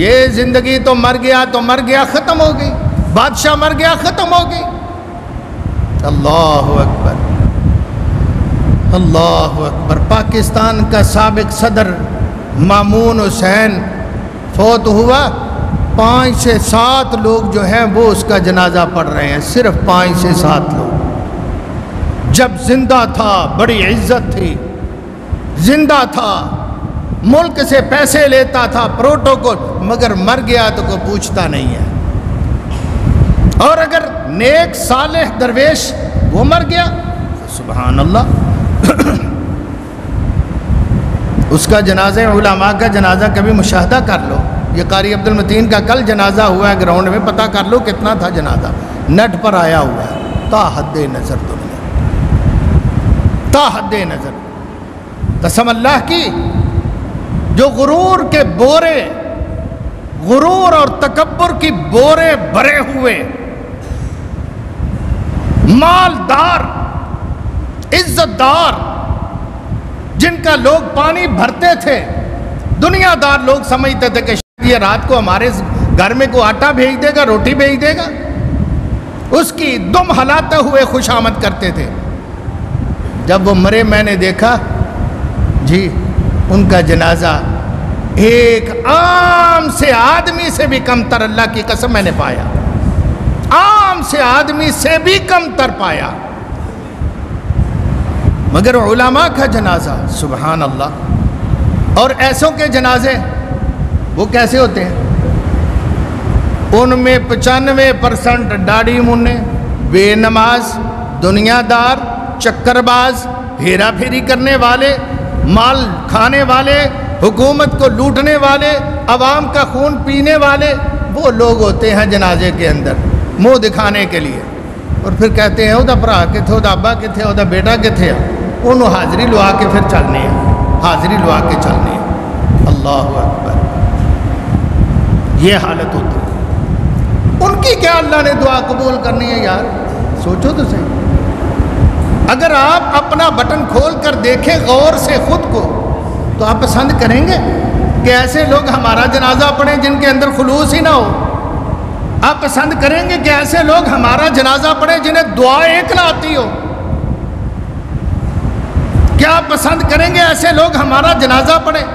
یہ زندگی تو مر گیا تو مر گیا، ختم ہو گئی، بادشاہ مر گیا ختم ہو گئی. اللہ اکبر، اللہ اکبر. پاکستان کا سابق صدر مامون حسین فوت ہوا، 5 سے 7 لوگ جو ہیں وہ اس کا جنازہ پڑھ رہے ہیں، صرف 5 سے 7 لوگ. جب زندہ تھا بڑی عزت تھی، زندہ تھا ملک سے پیسے لیتا تھا پروٹوکول، مگر مر گیا تو کوئی پوچھتا نہیں ہے. اور اگر نیک صالح درویش وہ مر گیا سبحان اللہ اس کا جنازہ، علماء کا جنازہ کبھی مشاہدہ کر لو. یہ قاری عبد المتین کا کل جنازہ ہوا ہے گراؤنڈ میں، پتہ کر لو کتنا تھا جنازہ، نیٹ پر آیا ہوا ہے. تا حد نظر دنیا، تا حد نظر. قسم اللہ کی، جو غرور کے بورے، غرور اور تکبر کی بورے بھرے ہوئے مالدار، عزت دار، جن کا لوگ پانی بھرتے تھے، دنیا دار لوگ سمجھتے تھے کہ یہ رات کو ہمارے گھر میں کو آٹا بھیج دے گا، روٹی بھیج دے گا، اس کی دم ہلاتے ہوئے خوش آمد کرتے تھے. جب وہ مرے میں نے دیکھا جی ان کا جنازہ ایک عام سے آدمی سے بھی کم تر، اللہ کی قسم میں نے پایا، عام سے آدمی سے بھی کم تر پایا. مگر علماء کا جنازہ سبحان اللہ. اور ایسوں کے جنازے وہ کیسے ہوتے ہیں؟ ان میں 95% داڑھی مننے، بے نماز، دنیا دار، چکر باز، ہیرا پھیری کرنے والے، مال کھانے والے، حکومت کو لوٹنے والے، عوام کا خون پینے والے، وہ لوگ ہوتے ہیں جنازے کے اندر منہ دکھانے کے لیے. اور پھر کہتے ہیں اُدا بھرا کے تھے، اُدا ابا کے تھے، اُدا بیٹا کے تھے، انہوں حاضری لوا کے پھر چلنے ہیں، حاضری لوا کے چلنے ہیں. اللہ اکبر، یہ حالت ہوتی ہے. ان کی کیا اللہ نے دعا قبول کرنی ہے یار؟ سوچو تو صحیح. اگر آپ اپنا بٹن کھول کر دیکھیں غور سے خود کو تو آپ پسند کریں گے کہ ایسے لوگ ہمارا جنازہ پڑھیں جن کے اندر خلوص ہی نہ ہو؟ آپ پسند کریں گے کہ ایسے لوگ ہمارا جنازہ پڑھیں جنہیں دعا ایک نہ آتی ہو؟ کیا آپ پسند کریں گے ایسے لوگ ہمارا جنازہ پڑھیں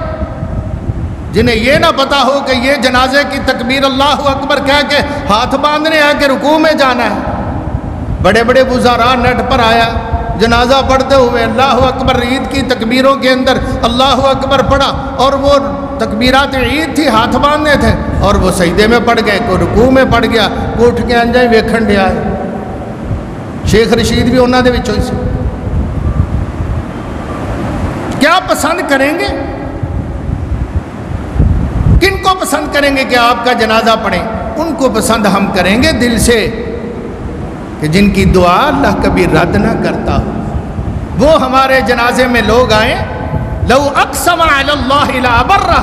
جنہیں یہ نہ پتا ہو کہ یہ جنازے کی تکبیر اللہ اکبر کہہ کے ہاتھ باندھنے ہے کہ رکوع میں جانا ہے؟ بڑے بڑے وزراء نیٹ پر آیا جنازہ پڑھتے ہوئے اللہ اکبر، عید کی تکبیروں کے اندر اللہ اکبر پڑھا، اور وہ تکبیرات عید تھی، ہاتھ باندھنے تھے اور وہ سجدے میں پڑ گئے، کوئی رکوع میں پڑ گیا، کوئی اٹھ کے انجائیں ویکھن دیا ہے۔ شیخ رشید بھی انہوں نے وچوں ہی سی۔ کیا پسند کریں گے؟ کن کو پسند کریں گے کہ آپ کا جنازہ پڑھیں؟ ان کو پسند ہم کریں گے دل سے کہ جن کی دعا اللہ کبھی رد نہ کرتا۔ وہ ہمارے جنازے میں لوگ آئیں، لو اقسم علی اللہ لابرہ،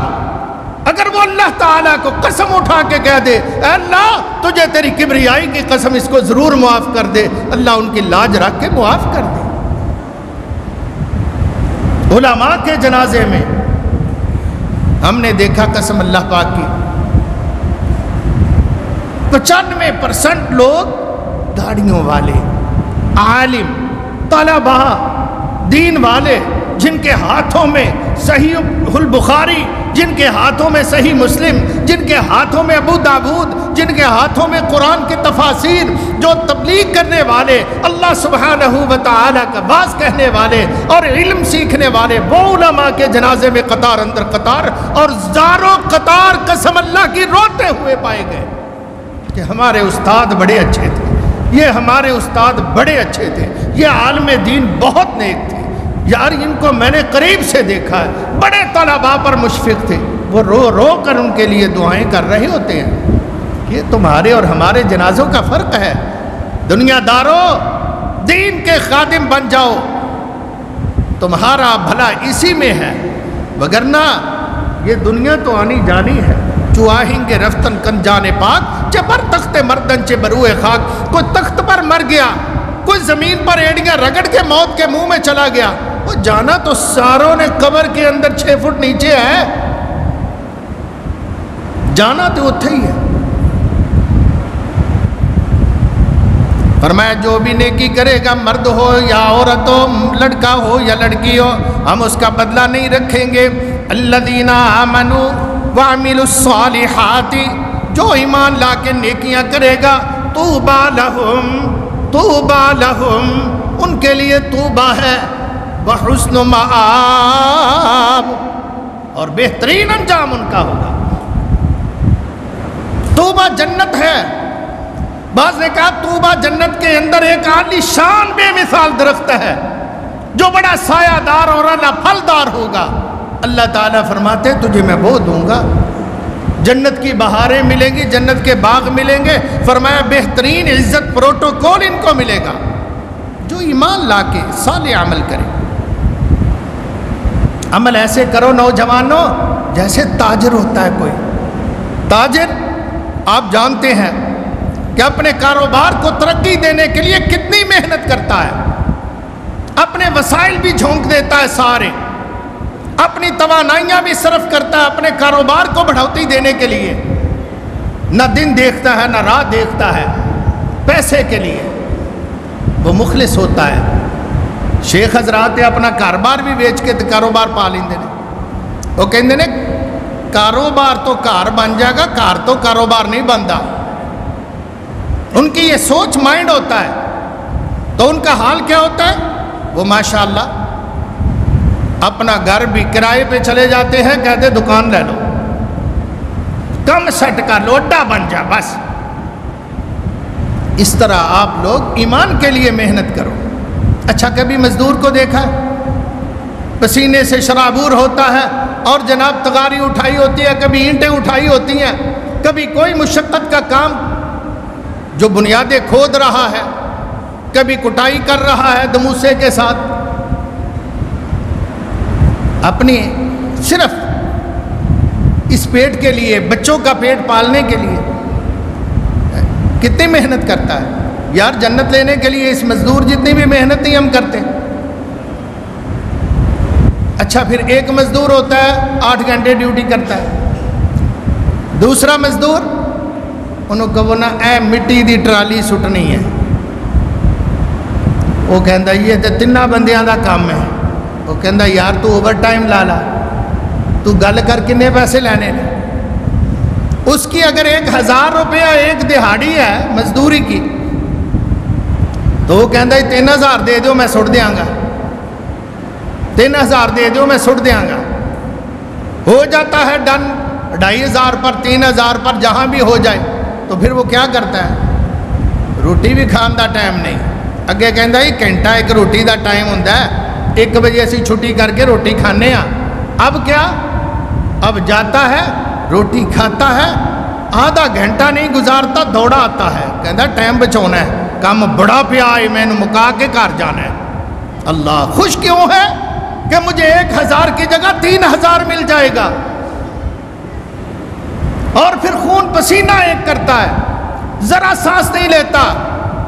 اگر وہ اللہ تعالیٰ کو قسم اٹھا کے کہہ دے اے اللہ تجھے تیری کبریائی کی قسم اس کو ضرور معاف کر دے، اللہ ان کی لاج رکھ کے معاف کر دے۔ علماء کے جنازے میں ہم نے دیکھا قسم اللہ پاک کی 95% لوگ داڑھیوں والے، عالم، طلبہ، دین والے، جن کے ہاتھوں میں صحیح البخاری، جن کے ہاتھوں میں صحیح مسلم، جن کے ہاتھوں میں ابو داود، جن کے ہاتھوں میں قرآن کی تفاسیر، جو تبلیغ کرنے والے، اللہ سبحانہ و تعالیٰ کا باز کہنے والے اور علم سیکھنے والے، وہ علماء کے جنازے میں قطار اندر قطار اور زاروں قطار قسم اللہ کی روتے ہوئے پائے گئے کہ ہمارے استاد بڑے اچھے تھے، یہ ہمارے استاد بڑے اچھے تھے، یہ عالم دین بہت نیک تھے، یار ان کو میں نے قریب سے دیکھا ہے، بڑے طلباء پر مشفق تھے، وہ رو رو کر ان کے لیے دعائیں کر رہے ہوتے ہیں۔ یہ تمہارے اور ہمارے جنازوں کا فرق ہے۔ دنیا داروں، دین کے خادم بن جاؤ، تمہارا بھلا اسی میں ہے، وگرنہ یہ دنیا تو آنی جانی ہے۔ چواہیں گے رفتن کن جانے پاک، چبر تخت مردن چے بروئے خاک۔ کوئی تخت پر مر گیا، کوئی زمین پر ایڑیاں رگڑ کے موت کے منہ میں چلا گیا، وہ جانا تو ساروں نے قبر کے اندر 6 فٹ نیچے ہے، جانا تو اتھے ہی ہے۔ فرمایا جو بھی نیکی کرے گا، مرد ہو یا عورت ہو، لڑکا ہو یا لڑکی ہو، ہم اس کا بدلہ نہیں رکھیں گے۔ الذین آمنوا وعملوا الصالحات، جو ایمان لا کے نیکیاں کرے گا، طوبی لہم، طوبی لہم، ان کے لیے طوبہ ہے، وحسن مآب، اور بہترین انجام ان کا ہوگا۔ طوبہ جنت ہے، بعض نے کہا طوبہ جنت کے اندر ایک عالی شان بے مثال درخت ہے جو بڑا سایہ دار اور پھلدار ہوگا۔ اللہ تعالیٰ فرماتے ہیں تجھے میں وہ دوں گا، جنت کی بہاریں ملیں گی، جنت کے باغ ملیں گے۔ فرمایا بہترین عزت پروٹوکول ان کو ملے گا جو ایمان لا کے صالح عمل کرے۔ عمل ایسے کرو نوجوانوں جیسے تاجر ہوتا ہے کوئی تاجر، آپ جانتے ہیں کہ اپنے کاروبار کو ترقی دینے کے لیے کتنی محنت کرتا ہے، اپنے وسائل بھی جھونک دیتا ہے سارے، اپنی توانائیاں بھی صرف کرتا ہے اپنے کاروبار کو بڑھوتی دینے کے لیے، نہ دن دیکھتا ہے نہ رات دیکھتا ہے پیسے کے لیے، وہ مخلص ہوتا ہے۔ شیخ حضرات اپنا کاروبار بھی بیچ کے کاروبار پا لیندے نے، وہ کہندے نے کاروبار تو کار بن جائے گا، کار تو کاروبار نہیں بنتا۔ ان کی یہ سوچ مائنڈ ہوتا ہے، تو ان کا حال کیا ہوتا ہے؟ وہ ماشاءاللہ اپنا گھر بھی کرائے پہ چلے جاتے ہیں، کہتے دکان لے لو، کم سٹ کا لوڈا بن جا بس۔ اس طرح آپ لوگ ایمان کے لیے محنت کرو۔ اچھا کبھی مزدور کو دیکھا پسینے سے شرابور ہوتا ہے اور جناب تغاری اٹھائی ہوتی ہے، کبھی اینٹیں اٹھائی ہوتی ہیں، کبھی کوئی مشقت کا کام جو بنیادیں کھود رہا ہے، کبھی کٹائی کر رہا ہے دموسے کے ساتھ، اپنی صرف اس پیٹ کے لیے، بچوں کا پیٹ پالنے کے لیے کتنی محنت کرتا ہے یار۔ جنت لینے کے لیے اس مزدور جتنی بھی محنت نہیں ہم کرتے۔ اچھا پھر ایک مزدور ہوتا ہے 8 گھنٹے ڈیوٹی کرتا ہے، دوسرا مزدور انہوں کو نا اے مٹی دی ٹرالی سٹنی ہے، وہ کہندا یہ تے 3 بندیاں دا کام ہے، وہ کہندا یار تو اوور ٹائم لا لا، تو گل کر کنے پیسے لینے نے۔ اس کی اگر 1000 روپیہ ایک دہاڑی ہے مزدوری کی، تو وہ کہندا 3000 دے دو میں سٹ دیاں گا، 3000 دے دو میں سٹ دیاں گا۔ ہو جاتا ہے ڈن 2500 پر 3000 پر جہاں بھی ہو جائے، تو پھر وہ کیا کرتا ہے؟ روٹی بھی کھان دا ٹائم نہیں، اگے کہندا ہی گھنٹہ ایک روٹی دا ٹائم ہوندا ہے، 1 بجے اسی چھٹی کر کے روٹی کھانے ہاں۔ اب کیا؟ اب جاتا ہے روٹی کھاتا ہے، آدھا گھنٹہ نہیں گزارتا دوڑا آتا ہے، کہندا ٹائم بچانا ہے، کام بڑا پیا ہے، میں نے مکا کے گھر جانا ہے۔ اللہ خوش کیوں ہے کہ مجھے 1000 کی جگہ 3000 مل جائے گا؟ اور پھر خون پسینہ ایک کرتا ہے، ذرا سانس نہیں لیتا،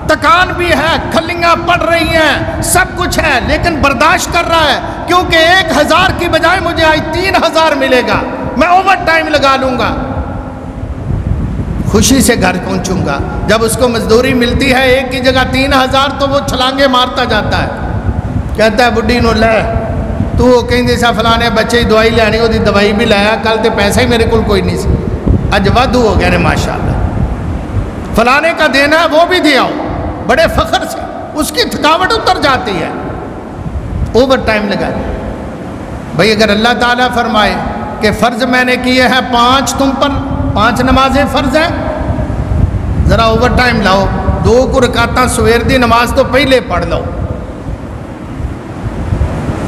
تکان بھی ہے، کھلیاں پڑ رہی ہیں، سب کچھ ہے، لیکن برداشت کر رہا ہے کیونکہ 1000 کی بجائے مجھے آج 3000 ملے گا، میں اوور ٹائم لگا لوں گا، خوشی سے گھر پہنچوں گا۔ جب اس کو مزدوری ملتی ہے 1 کی جگہ 3000 تو وہ چھلانگے مارتا جاتا ہے، کہتا ہے بڈھی نو لے تو وہ کہیں سا فلانے بچے کی دوائی لینی، وہ دوائی بھی لایا، کل تے پیسہ ہی میرے کو کوئی نہیں سی، اج وادو ہو گیا نے ماشاءاللہ، فلانے کا دینا ہے وہ بھی دیا ہو، بڑے فخر سے، اس کی تھکاوٹ اتر جاتی ہے، اوور ٹائم لگا۔ بھئی اگر اللہ تعالیٰ فرمائے کہ فرض میں نے کیے ہیں 5 تم پر، 5 نمازیں فرض ہیں، ذرا اوور ٹائم لاؤ، 2 رکعتاں سویر دی نماز تو پہلے پڑھ لو،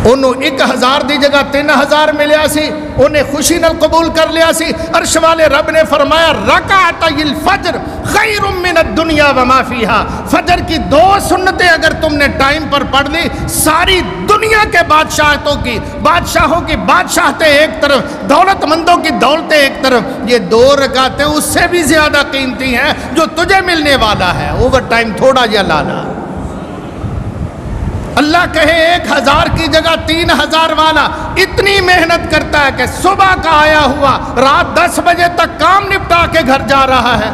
انہوں 1000 دی جگہ 3000 ملیا سی، انہیں خوشی نال قبول کر لیا سی۔ عرش والے رب نے فرمایا رکعتی الفجر خیر من الدنیا وما فیہا، فجر کی 2 سنتیں اگر تم نے ٹائم پر پڑھ لی، ساری دنیا کے بادشاہوں کی بادشاہتیں ایک طرف، دولت مندوں کی دولتیں ایک طرف، یہ 2 رکعتیں اس سے بھی زیادہ قیمتی ہیں جو تجھے ملنے والا ہے، اوور ٹائم تھوڑا جا لانا۔ اللہ کہے 1000 کی جگہ 3000 والا اتنی محنت کرتا ہے کہ صبح کا آیا ہوا رات 10 بجے تک کام نپٹا کے گھر جا رہا ہے،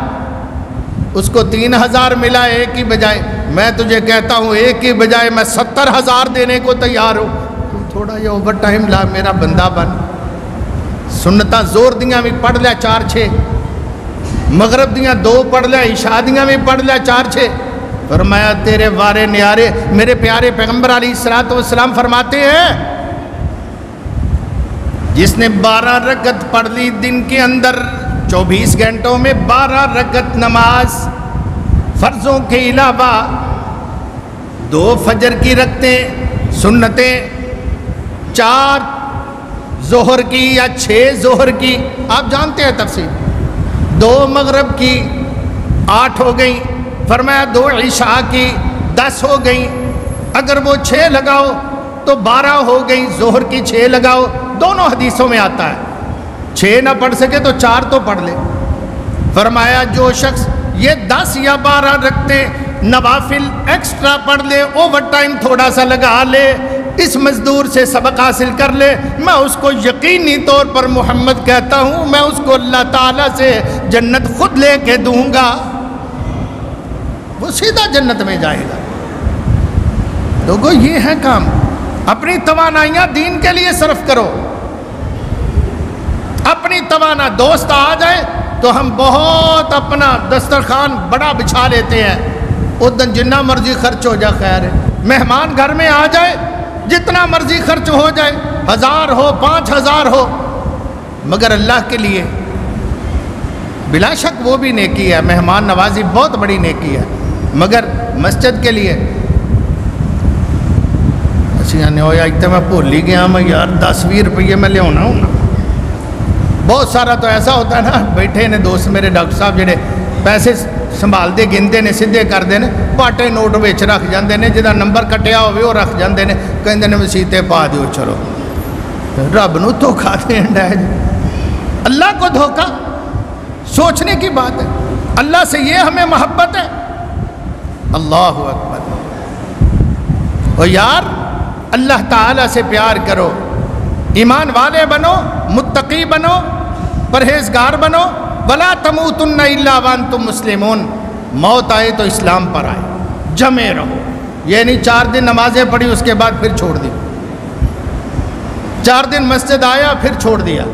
اس کو 3000 ملا 1 کی بجائے، میں تجھے کہتا ہوں 1 کی بجائے میں 70000 دینے کو تیار ہوں، تو تھوڑا یہ اوور ٹائم لا میرا بندہ بن۔ سنتاں زور دیاں بھی پڑھ لیا 4-6، مغرب دیاں 2 پڑھ لیا، عشاء دیاں بھی پڑھ لیا 4-6۔ فرمایا تیرے وارے نیارے میرے پیارے پیغمبر علیہ الصلوۃ والسلام فرماتے ہیں جس نے 12 رکعت پڑھ لی دن کے اندر 24 گھنٹوں میں 12 رکعت نماز فرضوں کے علاوہ 2 فجر کی رکعتیں سنتیں، 4 ظہر کی یا 6 ظہر کی، آپ جانتے ہیں تفصیل، 2 مغرب کی 8 ہو گئیں، فرمایا 2 عشاء کی 10 ہو گئیں، اگر وہ 6 لگاؤ تو 12 ہو گئیں، ظہر کی 6 لگاؤ، دونوں حدیثوں میں آتا ہے، 6 نہ پڑھ سکے تو 4 تو پڑھ لے۔ فرمایا جو شخص یہ 10 یا 12 رکھتے نوافل ایکسٹرا پڑھ لے، اوور ٹائم تھوڑا سا لگا لے، اس مزدور سے سبق حاصل کر لے، میں اس کو یقینی طور پر محمد کہتا ہوں میں اس کو اللہ تعالیٰ سے جنت خود لے کے دوں گا، وہ سیدھا جنت میں جائے گا۔ لوگوں یہ ہے کام، اپنی توانائیاں دین کے لیے صرف کرو، اپنی توانا دوست آ جائے تو ہم بہت اپنا دسترخوان بڑا بچھا لیتے ہیں، ادھر جتنا مرضی خرچ ہو جائے خیر ہے، مہمان گھر میں آ جائے جتنا مرضی خرچ ہو جائے، 1000 ہو 5000 ہو، مگر اللہ کے لیے بلا شک وہ بھی نیکی ہے، مہمان نوازی بہت بڑی نیکی ہے، مگر مسجد کے لیے اچھا ہوا اتنا میں بھول ہی گیا میں یار 10-20 روپیے میں لے آنا ہوں نا، بہت سارا تو ایسا ہوتا ہے نا، بیٹھے نے دوست میرے ڈاکٹر صاحب جڑے پیسے سنبھال دے گنتے نے سدھے کرتے ہیں، پاٹے نوٹ وچ رکھ جاندے نے، جہاں نمبر کٹیا ہوئے وہ رکھ جاندے نے، کہندے نے مسیتے پا دیو، چلو رب نو دھوکا دین ڈے، اللہ کو دھوکا، سوچنے کی بات ہے، اللہ سے یہ ہمیں محبت ہے، اللہ اکبر۔ اور یار اللہ تعالیٰ سے پیار کرو، ایمان والے بنو، متقی بنو، پرہیزگار بنو، وَلَا تَمُوتُنَّ إِلَّا وَأَنْتُمْ مُسْلِمُونَ، موت آئے تو اسلام پر آئے، جمے رہو، یہ نہیں 4 دن نمازیں پڑھی اس کے بعد پھر چھوڑ دی، 4 دن مسجد آیا پھر چھوڑ دیا،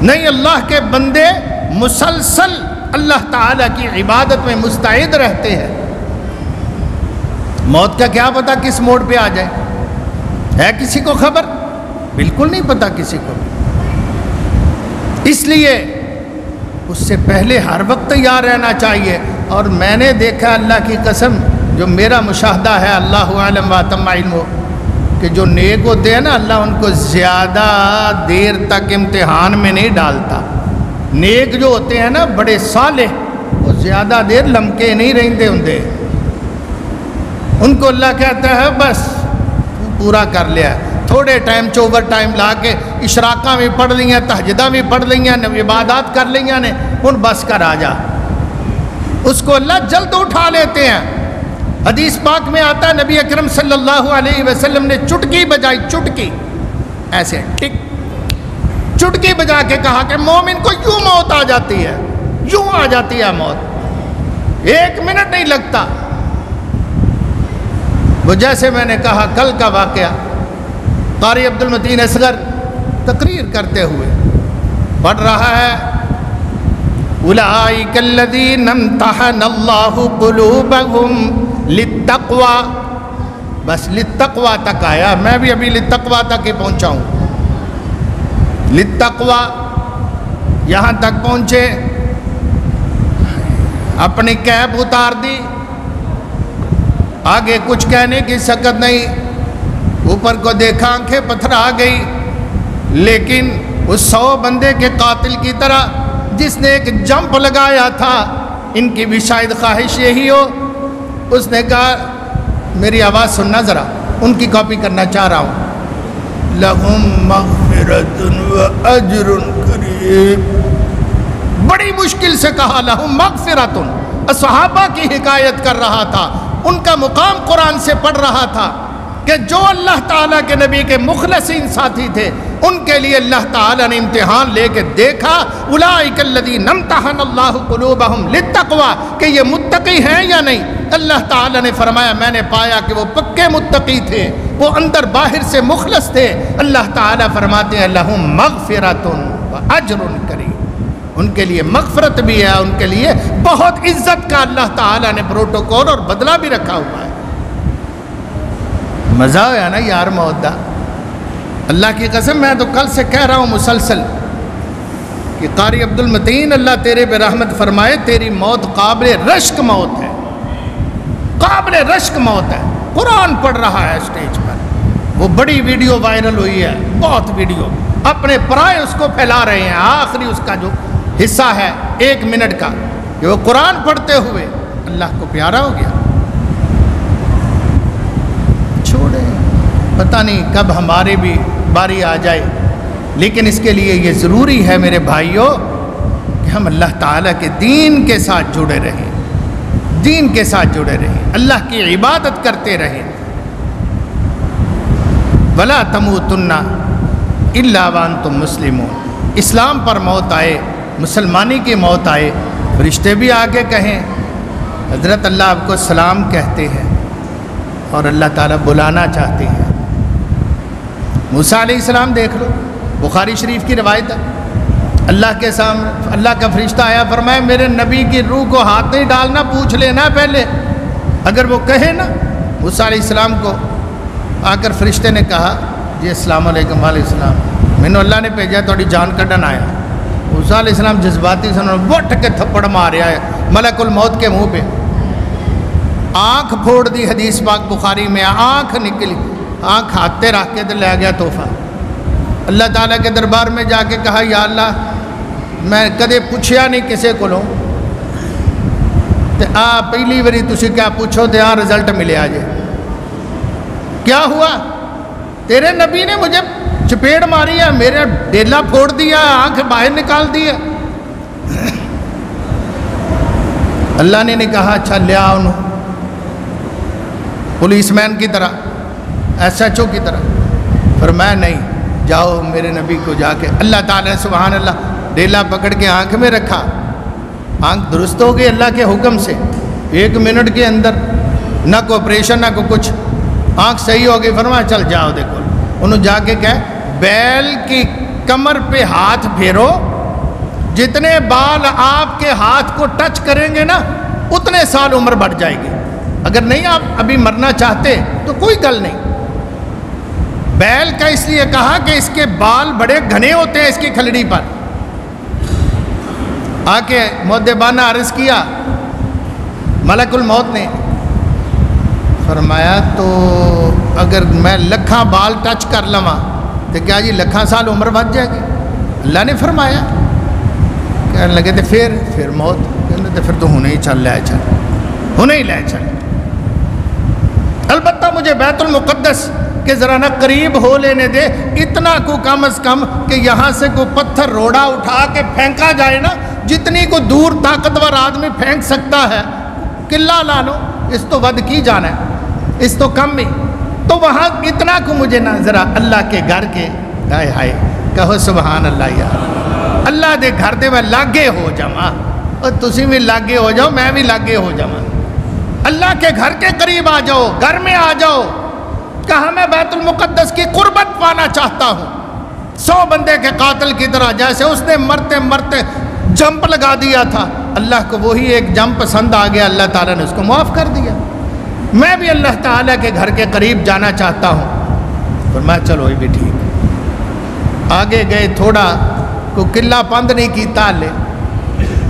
نہیں، اللہ کے بندے مسلسل اللہ تعالیٰ کی عبادت میں مستعد رہتے ہیں، موت کا کیا پتہ کس موڑ پہ آ جائے، ہے کسی کو خبر؟ بالکل نہیں پتہ کسی کو۔ اس لیے اس سے پہلے ہر وقت تیار رہنا چاہیے. اور میں نے دیکھا اللہ کی قسم جو میرا مشاہدہ ہے اللہ عالم و تم علم کہ جو نیک ہوتے ہیں نا اللہ ان کو زیادہ دیر تک امتحان میں نہیں ڈالتا. نیک جو ہوتے ہیں نا بڑے صالح وہ زیادہ دیر لمکے نہیں رہتے ہوندے. ان کو اللہ کہتا ہے بس پورا کر لیا. تھوڑے ٹائم اوور ٹائم لا کے اشراقاں بھی پڑھ لیاں تہجداں بھی پڑھ لیاں عبادات کر لیاں نے ہن بس کر آ جا. اس کو اللہ جلد اٹھا لیتے ہیں. حدیث پاک میں آتا ہے نبی اکرم صلی اللہ علیہ وسلم نے چٹکی بجائی, چٹکی ایسے ٹک چٹکی بجا کے کہا کہ مومن کو یوں موت آ جاتی ہے, یوں آ جاتی ہے موت, 1 منٹ نہیں لگتا. وہ جیسے میں نے کہا کل کا واقعہ قاری عبد المتین اصغر تقریر کرتے ہوئے پڑھ رہا ہے اولئک الذین امتحن اللہ قلوبہم للتقوی. بس للتقوی تک آیا, میں بھی ابھی للتقوی تک ہی پہنچا ہوں. للتقوی یہاں تک پہنچے, اپنی کیپ اتار دی, آگے کچھ کہنے کی سکت نہیں, اوپر کو دیکھا آنکھیں پتھر آ گئی. لیکن اس 100 بندے کے قاتل کی طرح جس نے ایک جمپ لگایا تھا, ان کی بھی شاید خواہش یہی ہو. اس نے کہا میری آواز سننا ذرا, ان کی کاپی کرنا چاہ رہا ہوں. لَهُمْ مَغْفِرَةٌ وَأَجْرٌ قَرِيبٌ. بڑی مشکل سے کہا لَهُمْ مَغْفِرَةٌ. صحابہ کی حکایت کر رہا تھا, ان کا مقام قرآن سے پڑھ رہا تھا کہ جو اللہ تعالیٰ کے نبی کے مخلصین ساتھی تھے ان کے لیے اللہ تعالیٰ نے امتحان لے کے دیکھا. اولئک الذین امتحن اللہ قلوبہم للتقوی, کہ یہ متقی ہیں یا نہیں. اللہ تعالیٰ نے فرمایا میں نے پایا کہ وہ پکے متقی تھے, وہ اندر باہر سے مخلص تھے. اللہ تعالیٰ فرماتے ہیں لہم مغفرۃ واجر کریم. ان کے لیے مغفرت بھی ہے, ان کے لیے بہت عزت کا اللہ تعالیٰ نے پروٹوکول اور بدلہ بھی رکھا ہوا ہے. مزہ ہوا نا یار موت دا. اللہ کی قسم میں تو کل سے کہہ رہا ہوں مسلسل کہ قاری عبد المتین اللہ تیرے پہ رحمت فرمائے, تیری موت قابل رشک موت ہے, قابل رشک موت ہے. قرآن پڑھ رہا ہے اسٹیج پر, وہ بڑی ویڈیو وائرل ہوئی ہے, بہت ویڈیو, اپنے پرائے اس کو پھیلا رہے ہیں. آخری اس کا جو حصہ ہے 1 منٹ کا کہ وہ قرآن پڑھتے ہوئے اللہ کو پیارا ہو گیا. چھوڑے, پتہ نہیں کب ہمارے بھی باری آ جائے, لیکن اس کے لیے یہ ضروری ہے میرے بھائیوں کہ ہم اللہ تعالیٰ کے دین کے ساتھ جڑے رہیں, دین کے ساتھ جڑے رہیں, اللہ کی عبادت کرتے رہیں. وَلَا تَمُوتُنَّ إِلَّا وَأَنْتُمْ مُسْلِمُونَ. اسلام پر موت آئے, مسلمانی کی موت آئے. فرشتے بھی آگے کہیں حضرت اللہ آپ کو سلام کہتے ہیں اور اللہ تعالیٰ بلانا چاہتے ہیں. موسیٰ علیہ السلام دیکھ لو, بخاری شریف کی روایت ہے, اللہ کے سامنے اللہ کا فرشتہ آیا, فرمایا میرے نبی کی روح کو ہاتھ نہیں ڈالنا, پوچھ لینا پہلے. اگر وہ کہے نا, موسیٰ علیہ السلام کو آ کر فرشتے نے کہا جی السلام علیکم, علیہ السلام, میں نے اللہ نے بھیجا تھوڑی جان کڈن آیا. موسیٰ علیہ السلام جذباتی سے بٹ کے تھپڑ ماریا ہے ملک الموت کے منہ پہ, آنکھ پھوڑ دی. حدیث پاک بخاری میں آنکھ نکلی, آنکھ ہاتھے رکھ کے تو لے گیا تحفہ. اللہ تعالیٰ کے دربار میں جا کے کہا یا اللہ میں کدے پوچھیا نہیں کسے کو لوں, پہلی باری تسی کیا پوچھو تو یہاں رزلٹ ملے آجے. کیا ہوا, تیرے نبی نے مجھے چپیڑ ماری ہے, میرے ڈیلا پھوڑ دیا, آنکھ باہر نکال دی ہے. اللہ نے نہیں کہا اچھا لیا انہوں پولیس مین کی طرح, ایس ایچ او کی طرح. فرمایا نہیں, جاؤ میرے نبی کو جا کے. اللہ تعالیٰ نے سبحان اللہ ڈیلا پکڑ کے آنکھ میں رکھا, آنکھ درست ہو گئی اللہ کے حکم سے. 1 منٹ کے اندر نہ کوئی آپریشن نہ کوئی کچھ, آنکھ صحیح ہو گئی. فرمایا چل جاؤ دیکھو. انہوں جا کے کہے بیل کی کمر پہ ہاتھ پھیرو, جتنے بال آپ کے ہاتھ کو ٹچ کریں گے نا اتنے سال عمر بڑھ جائے گی. اگر نہیں آپ ابھی مرنا چاہتے تو کوئی گل نہیں. بیل کا اس لیے کہا کہ اس کے بال بڑے گھنے ہوتے ہیں اس کی کھلڑی پر, آ کے مؤدبانہ عرض کیا ملک الموت نے، فرمایا تو اگر میں لکھاں بال ٹچ کر لواں تو کیا جی لکھاں سال عمر بچ جائے گی؟ اللہ نے فرمایا۔ کہنے لگے تو پھر موت، کہنے تو پھر تو ہونے ہی چل لے چل، ہونے ہی لے چل۔ البتہ مجھے بیت المقدس کہ ذرا نہ قریب ہو لینے دے، اتنا کو کم از کم کہ یہاں سے کوئی پتھر روڑا اٹھا کے پھینکا جائے نا، جتنی کو دور طاقتور آدمی پھینک سکتا ہے، قلعہ لا لو، اس تو ود کی جانا ہے، اس تو کم ہی، تو وہاں اتنا کو مجھے نا ذرا اللہ کے گھر کے ہائے ہائے کہو سبحان اللہ یار، اللہ دے گھر دے میں لاگے ہو جاواں، اور تسی بھی لاگے ہو جاؤ، میں بھی لاگے ہو جاواں، اللہ کے گھر کے قریب آ جاؤ، گھر میں آ جاؤ۔ کہا میں بیت المقدس کی قربت پانا چاہتا ہوں، 100 بندے کے قاتل کی طرح، جیسے اس نے مرتے مرتے جمپ لگا دیا تھا، اللہ کو وہی ایک جمپ پسند آ گیا، اللہ تعالیٰ نے اس کو معاف کر دیا۔ میں بھی اللہ تعالیٰ کے گھر کے قریب جانا چاہتا ہوں، فرمایا چلو یہ بھی ٹھیک۔ آگے گئے، تھوڑا کو قلعہ بند نہیں کیتا، لے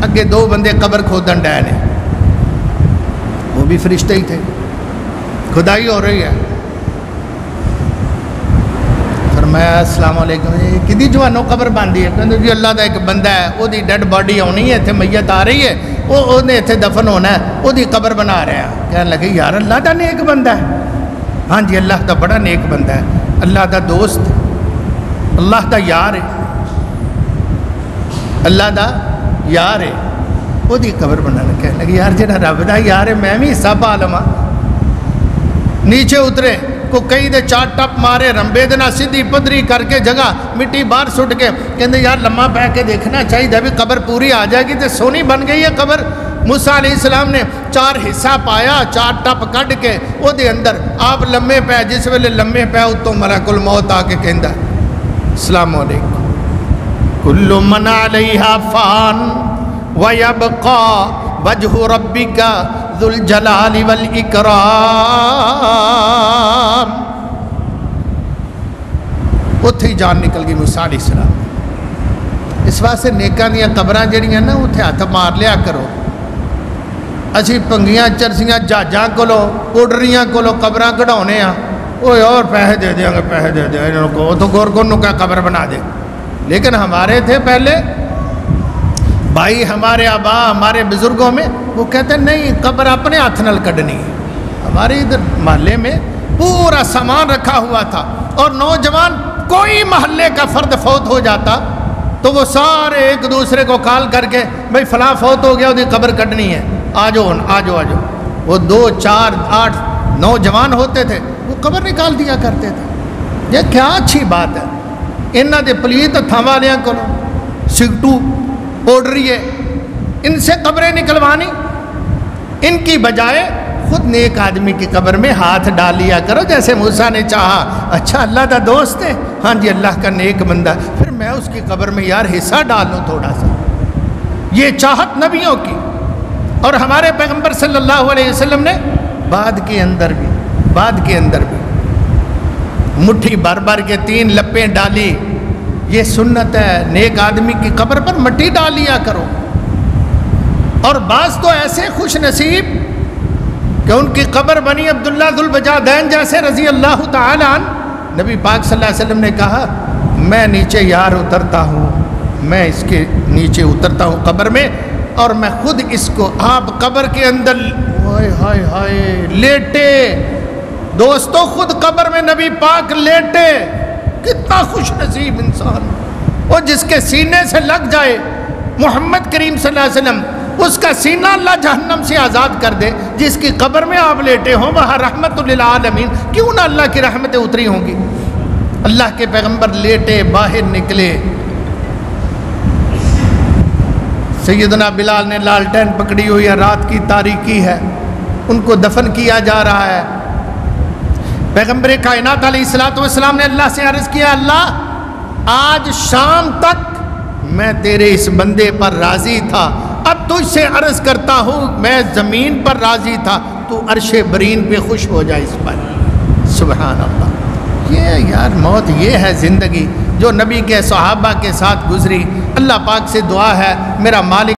اگے 2 بندے قبر کھودن ڈے نے، وہ بھی فرشتے ہی تھے، کھدائی ہو رہی ہے۔ فرمایا السلام علیکم، کدی جوانوں قبر باندھی ہے؟ کہتے جی اللہ دا ایک بندہ ہے، وہ دی ڈیڈ باڈی آنی ہے، اتنے میت آ رہی ہے، وہ نے اتنے دفن ہونا ہے، وہ دی قبر بنا رہے ہیں۔ کہنے لگے یار اللہ دا نیک بندہ ہے؟ ہاں جی اللہ دا بڑا نیک بندہ ہے، اللہ دا دوست، اللہ دا یار ہے، اللہ دا یار ہے، وہ دی قبر بنانا۔ کہنے لگے یار جہاں رب دا یار ہے میں بھی حصہ پا لواں۔ نیچے اترے، کو کئی دے 4 ٹپ مارے، رمبے دینا سیدھی پدری کر کے جگہ مٹی باہر سٹ کے، کہندے یار لمحہ پہ کے دیکھنا چاہیے بھی قبر پوری آ جائے گی، تے سونی بن گئی ہے قبر۔ موسیٰ علیہ السلام نے 4 حصہ پایا، 4 ٹپ کٹ کے وہ دے اندر آپ لمحے پہ، جس ویلے لمحے پہ اتوں ملک الموت آ کے کہندا السلام علیکم، کل من علیہا فان وَيَبْقَى وَجْهُ رَبِّكَ ذُو الْجَلَالِ وَالْإِكْرَامِ۔ اتھے ہی جان نکل گئی موسیٰ علیہ السلام۔ اس واسطے نیکاں دیاں قبراں جڑیاں نا اتھے ہاتھ مار لیا کرو۔ اسی پنگیاں چرسیاں جہاجاں کولو پوڈریاں کولو قبراں کਢاؤنے ہاں، اوے اور پیسے دے دیاں گے، پیسے دے دیں انہوں کو، وہ تو گور گور کا قبر بنا دے۔ لیکن ہمارے تھے پہلے بھائی، ہمارے آبا، ہمارے بزرگوں میں، وہ کہتے ہیں نہیں قبر اپنے ہاتھ نال کڈنی ہے۔ ہمارے ادھر محلے میں پورا سامان رکھا ہوا تھا، اور نوجوان کوئی محلے کا فرد فوت ہو جاتا تو وہ سارے ایک دوسرے کو کال کر کے بھائی فلاں فوت ہو گیا، وہ قبر کڈنی ہے، آ جاؤ آ جاؤ آ جاؤ۔ وہ 2 4 8 نوجوان ہوتے تھے، وہ قبر نکال دیا کرتے تھے۔ یہ کیا اچھی بات ہے، انہاں دے پلیت ہتھاں والیاں کو سگٹو پوڈریے، ان سے قبریں نکلوانی، ان کی بجائے خود نیک آدمی کی قبر میں ہاتھ ڈال لیا کرو، جیسے موسیٰ نے چاہا۔ اچھا اللہ دا دوست ہے، ہاں جی اللہ کا نیک بندہ، پھر میں اس کی قبر میں یار حصہ ڈال لوں تھوڑا سا۔ یہ چاہت نبیوں کی، اور ہمارے پیغمبر صلی اللہ علیہ وسلم نے بعد کے اندر بھی مٹھی بھر بھر کے 3 لپیں ڈالی۔ یہ سنت ہے، نیک آدمی کی قبر پر مٹی ڈال لیا کرو۔ اور بعض تو ایسے خوش نصیب کہ ان کی قبر بنی عبداللہ ذو البجادین جیسے رضی اللہ تعالیٰ عنہ، نبی پاک صلی اللہ علیہ وسلم نے کہا میں نیچے یار اترتا ہوں، میں اس کے نیچے اترتا ہوں قبر میں، اور میں خود اس کو آپ قبر کے اندر ہائے ہائے ہائے لیٹے، دوستو خود قبر میں نبی پاک لیٹے، کتنا خوش نصیب انسان، وہ جس کے سینے سے لگ جائے محمد کریم صلی اللہ علیہ وسلم، اس کا سینہ اللہ جہنم سے آزاد کر دے۔ جس کی قبر میں آپ لیٹے ہوں وہاں رحمت للعالمین، کیوں نہ اللہ کی رحمتیں اتری ہوں گی۔ اللہ کے پیغمبر لیٹے، باہر نکلے، سیدنا بلال نے لالٹین پکڑی ہوئی ہے، رات کی تاریکی ہے، ان کو دفن کیا جا رہا ہے۔ پیغمبر کائنات علیہ السلام نے اللہ سے عرض کیا اللہ آج شام تک میں تیرے اس بندے پر راضی تھا، اب تجھ سے عرض کرتا ہوں میں زمین پر راضی تھا، تو عرش برین پہ خوش ہو جائے اس پر۔ سبحان اللہ، یہ یار موت یہ ہے زندگی جو نبی کے صحابہ کے ساتھ گزری۔ اللہ پاک سے دعا ہے میرا مالک